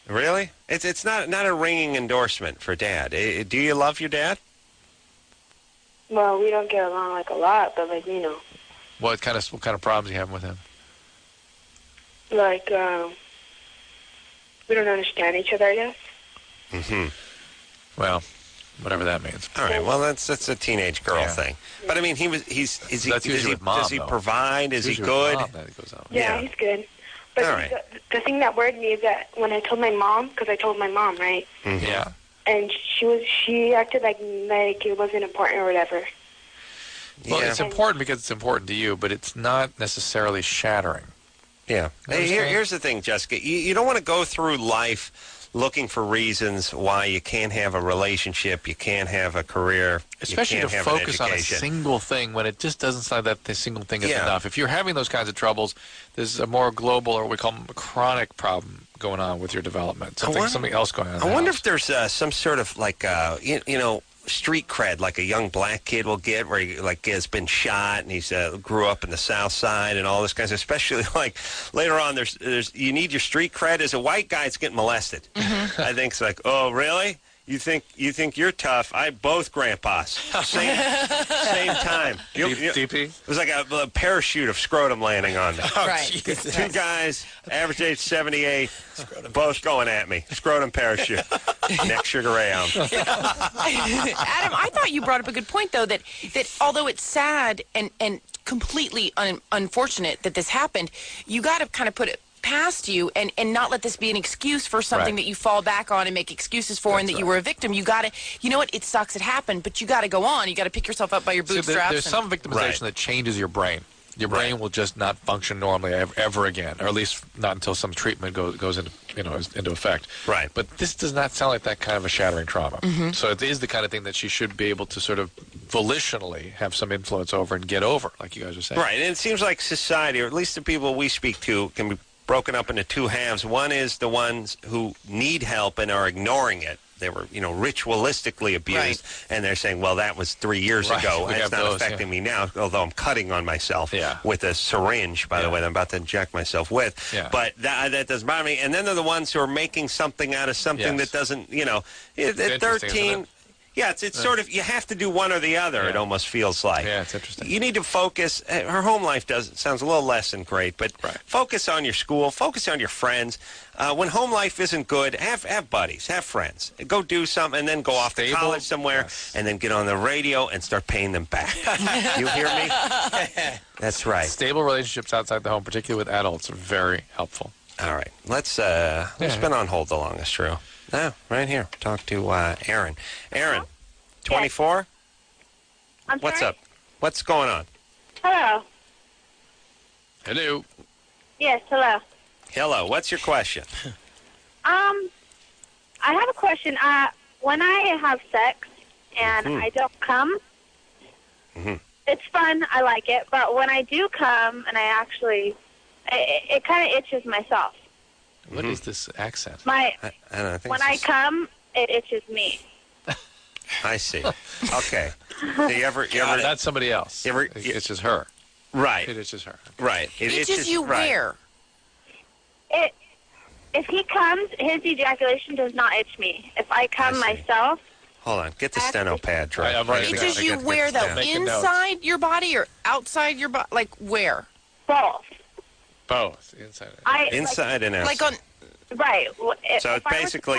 Really? It's not a ringing endorsement for Dad. Do you love your dad? Well, we don't get along like a lot, but like What kind of problems are you having with him? like we don't understand each other, I guess. Mm-hmm. Well, whatever that means. All right. Well, that's a teenage girl thing. But I mean, does he provide? Is he good? Yeah, he's good. But all right. The thing that worried me is that when I told my mom, because I told my mom, right? Mm-hmm. Yeah. And she acted like it wasn't important or whatever. Well, it's important because it's important to you, but it's not necessarily shattering. Yeah. Hey, here's the thing, Jessica. You don't want to go through life looking for reasons why you can't have a relationship, you can't have a career, especially you to can't focus have on an a education. single thing when it just doesn't sound that the single thing is enough. If you're having those kinds of troubles, there's a more global, or we call them a chronic problem going on with your development. Something else going on. I wonder if there's some sort of like, street cred like a young black kid will get, where he has been shot and he's grew up in the South Side and all this kinds of, especially like later on there's you need your street cred as a white guy that's getting molested. Mm-hmm. I think it's like, oh really? You think you're tough? I both grandpas same time. DP? It was like a parachute of scrotum landing on me. Right. Two guys, average age 78, both going at me. Scrotum parachute. Next Sugar Ray album. Adam, I thought you brought up a good point, though, that although it's sad and completely unfortunate that this happened, you got to kind of put it past you and not let this be an excuse for something that you fall back on and make excuses for. That's and that you were a victim. You got to, you know what, it sucks it happened, but you got to go on. You got to pick yourself up by your bootstraps. There's some victimization that changes your brain. Your brain will just not function normally ever again, or at least not until some treatment goes into effect. Right. But this does not sound like that kind of a shattering trauma. Mm-hmm. So it is the kind of thing that she should be able to sort of volitionally have some influence over and get over, like you guys are saying. Right. And it seems like society, or at least the people we speak to, can be broken up into two halves. One is the ones who need help and are ignoring it. They were, ritualistically abused, and they're saying, well, that was 3 years ago. It's not affecting me now, although I'm cutting on myself with a syringe, by the way, that I'm about to inject myself with. Yeah. But that doesn't bother me. And then they're the ones who are making something out of something that doesn't, at 13... Yeah, it's sort of, you have to do one or the other, it almost feels like. Yeah, it's interesting. You need to focus. Her home life sounds a little less than great, but focus on your school, focus on your friends. When home life isn't good, have buddies, have friends. Go do something, and then go off to college somewhere, and then get on the radio and start paying them back. You hear me? That's right. Stable relationships outside the home, particularly with adults, are very helpful. All right. Let's been on hold the longest, Drew. No, right here. Talk to Aaron. Aaron, 24? I'm What's sorry? up? What's going on? Hello. Hello. Yes, hello. Hello. What's your question? I have a question. When I have sex and I don't come, it's fun. I like it. But when I do come and I actually, it kind of itches myself. What is this accent? I don't know, I think When I come, it itches me. I see. Okay. So you ever that's somebody else. It's just her. Right. It itches her. Right. It itches you where? If he comes, his ejaculation does not itch me. If I come myself. Hold on. Get the steno pad, Drew. Itches you where, though? Inside your body or outside your body? Like where? Both. Both. Inside and outside. Right. So it's basically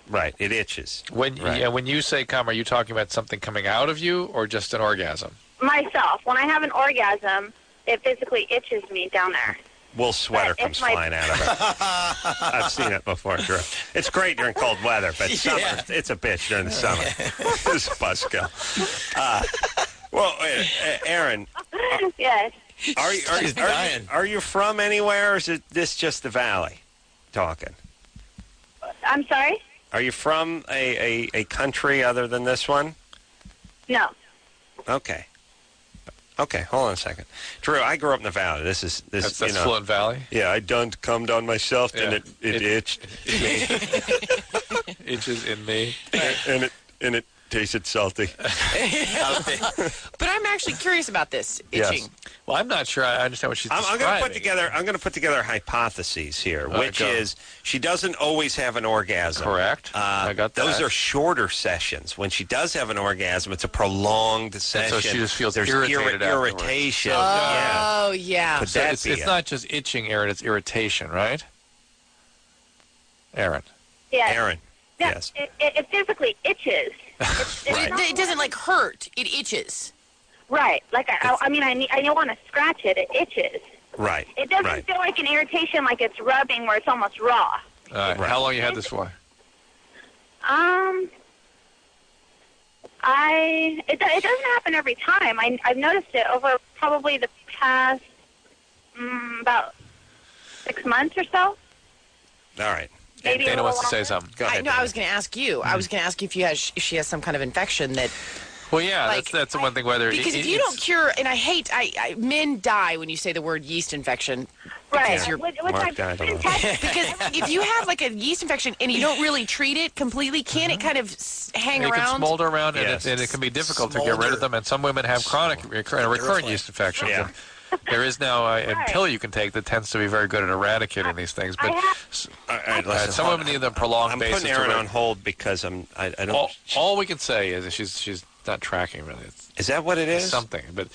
right. It itches. When you say come, are you talking about something coming out of you or just an orgasm? Myself. When I have an orgasm, it physically itches me down there. Wool sweater comes flying out of her. I've seen it before, Drew. It's great during cold weather, but summer, it's a bitch during the summer. This buzzkill. Aaron. Yes. Are you from anywhere, or is this just the Valley talking? I'm sorry? Are you from a country other than this one? No. Okay, hold on a second. Drew, I grew up in the Valley. That's Fluent Valley? Yeah, I done cummed on myself, and it itched. Itches in me. And it tasted salty. But I'm actually curious about this itching. Yes. Well, I'm not sure I understand what she's describing. I'm going to put together hypotheses here, which is she doesn't always have an orgasm. Correct. I got that. Those are shorter sessions. When she does have an orgasm, it's a prolonged session. And so she just feels There's irritated irritation. Oh, yeah. Could So that it's be not just itching, Aaron. It's irritation, right? Aaron. Yes. Aaron. Yeah, Yes. it physically itches. It doesn't like hurt. It itches. Right. Like I don't want to scratch it. It itches. Right. It doesn't feel like an irritation, like it's rubbing, where it's almost raw. How long you had this for? It doesn't happen every time. I've noticed it over probably the past about 6 months or so. All right. Maybe Dana wants to say longer. something. Go ahead. I was going to ask you. I was going to ask you if she has some kind of infection that. Well, yeah, like, that's the one thing. Whether because if you don't cure, and men die when you say the word yeast infection. Right. Because Because if you have like a yeast infection and you don't really treat it completely, can it kind of hang it around? can smolder around, Yes. and it can be difficult to get rid of them. And some women have chronic, recurrent yeast infections. Yeah. And there is now a pill you can take that tends to be very good at eradicating these things. But some women need the prolonged basis. I'm putting Erin on hold because I don't. All we can say is that she's not tracking really. Is that what it is? Something, but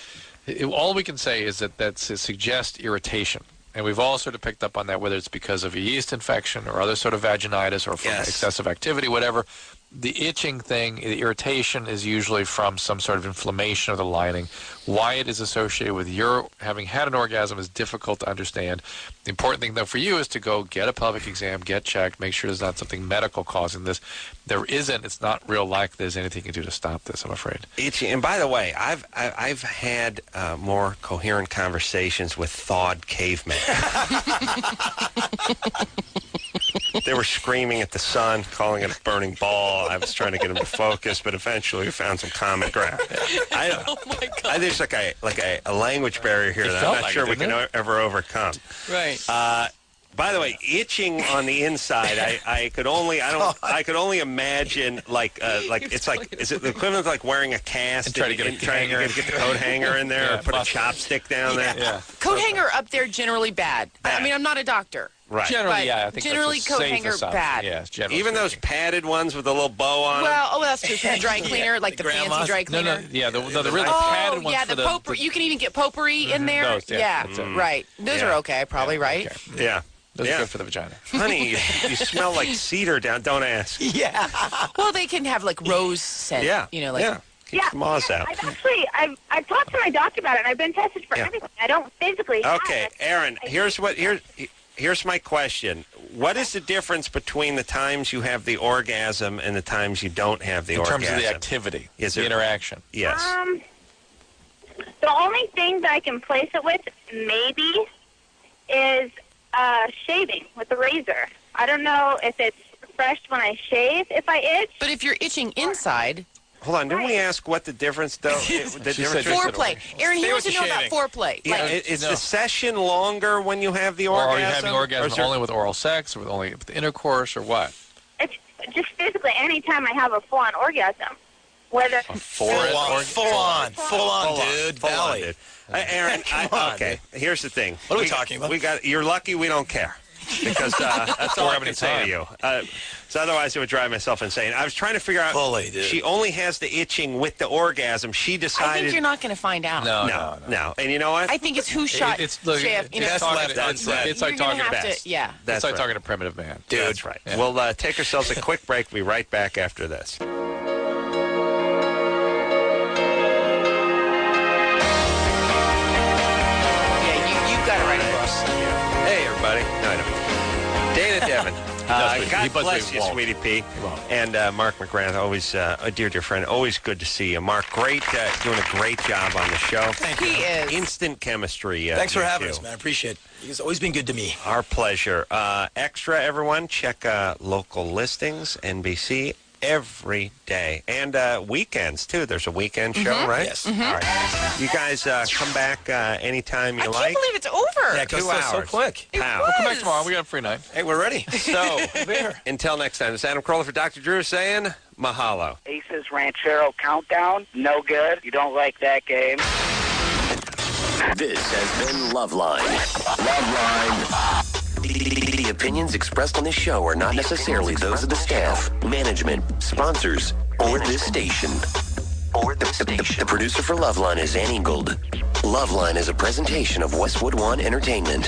all we can say is that suggests irritation. And we've all sort of picked up on that, whether it's because of a yeast infection or other sort of vaginitis or from excessive activity, whatever. The itching thing, the irritation, is usually from some sort of inflammation of the lining. Why it is associated with your having had an orgasm is difficult to understand. The important thing, though, for you is to go get a pelvic exam, get checked, make sure there's not something medical causing this. There isn't. It's not real likely there's anything you can do to stop this, I'm afraid. Itchy. And by the way, I've had more coherent conversations with thawed cavemen. They were screaming at the sun, calling it a burning ball. I was trying to get them to focus, but eventually we found some common ground. Oh my God! There's like a language barrier here that I'm not sure we can ever overcome. Right. By the way, itching on the inside, I could only imagine like it's like, is it the equivalent of like wearing a cast and trying to get the coat hanger in there or put a chopstick down there? Yeah. Coat hanger up there generally bad. I mean, I'm not a doctor. Right. Generally, yeah. I think generally that's the coat hanger safest bad. Yeah, generally even those padded ones with a little bow on them. Well, that's true. From the dry cleaner, like the fancy dry cleaner. Yeah, the really padded ones. Yeah, for the potpourri. You can even get potpourri in there. Those, right. Those are okay, probably, right? Okay. Yeah. Those are good for the vagina. Honey, you smell like cedar down. Don't ask. Yeah. Well, they can have like rose scent. Yeah. You know, like. Keep the moths out. I've talked to my doctor about it, and I've been tested for everything. I don't physically have it. Erin, here's my question. What is the difference between the times you have the orgasm and the times you don't have the orgasm? In terms of the activity, the interaction. Yes. The only thing that I can place it with, maybe, is shaving with the razor. I don't know if it's fresh when I shave, if I itch. But if you're itching inside... Hold on, didn't we ask what the difference, though? Foreplay. Erin, he wants to know about foreplay. Yeah, is the session longer when you have the orgasm? Or are you having orgasm only with oral sex, or only with intercourse, or what? It's just physically any time I have a full-on orgasm. Whether full on, dude. Valley. Erin, okay, here's the thing. What are we talking about? You're lucky we don't care. Because that's all I can say to you. So otherwise, it would drive myself insane. I was trying to figure out. She only has the itching with the orgasm. She decided. I think you're not going to find out. No. And you know what? I think it's who shot It's Jeff. like talking to best. Yeah. It's like talking to primitive man. Dude, that's right. Yeah. We'll take ourselves a quick break. We'll be right back after this. Hey, everybody. No, I don't. Dayna Devon. God bless you, Sweetie P. And Mark McGrath, always a dear friend. Always good to see you. Mark, doing a great job on the show. Thank you. He is. Instant chemistry. Thanks for having us, man. I appreciate it. It's always been good to me. Our pleasure. Extra, everyone, check local listings, NBC, every day. And weekends, too. There's a weekend show, right? Yes. All right. You guys come back anytime you like. I can't believe it's over. Yeah, 2 hours. So quick. We'll come back tomorrow. We got a free night. Hey, we're ready. So, until next time, it's Adam Carolla for Dr. Drew saying mahalo. Aces Ranchero Countdown, no good. You don't like that game. This has been Loveline. Loveline. The opinions expressed on this show are not necessarily those of the staff, management, sponsors, or this station. The producer for Loveline is Ann Ingold. Loveline is a presentation of Westwood One Entertainment.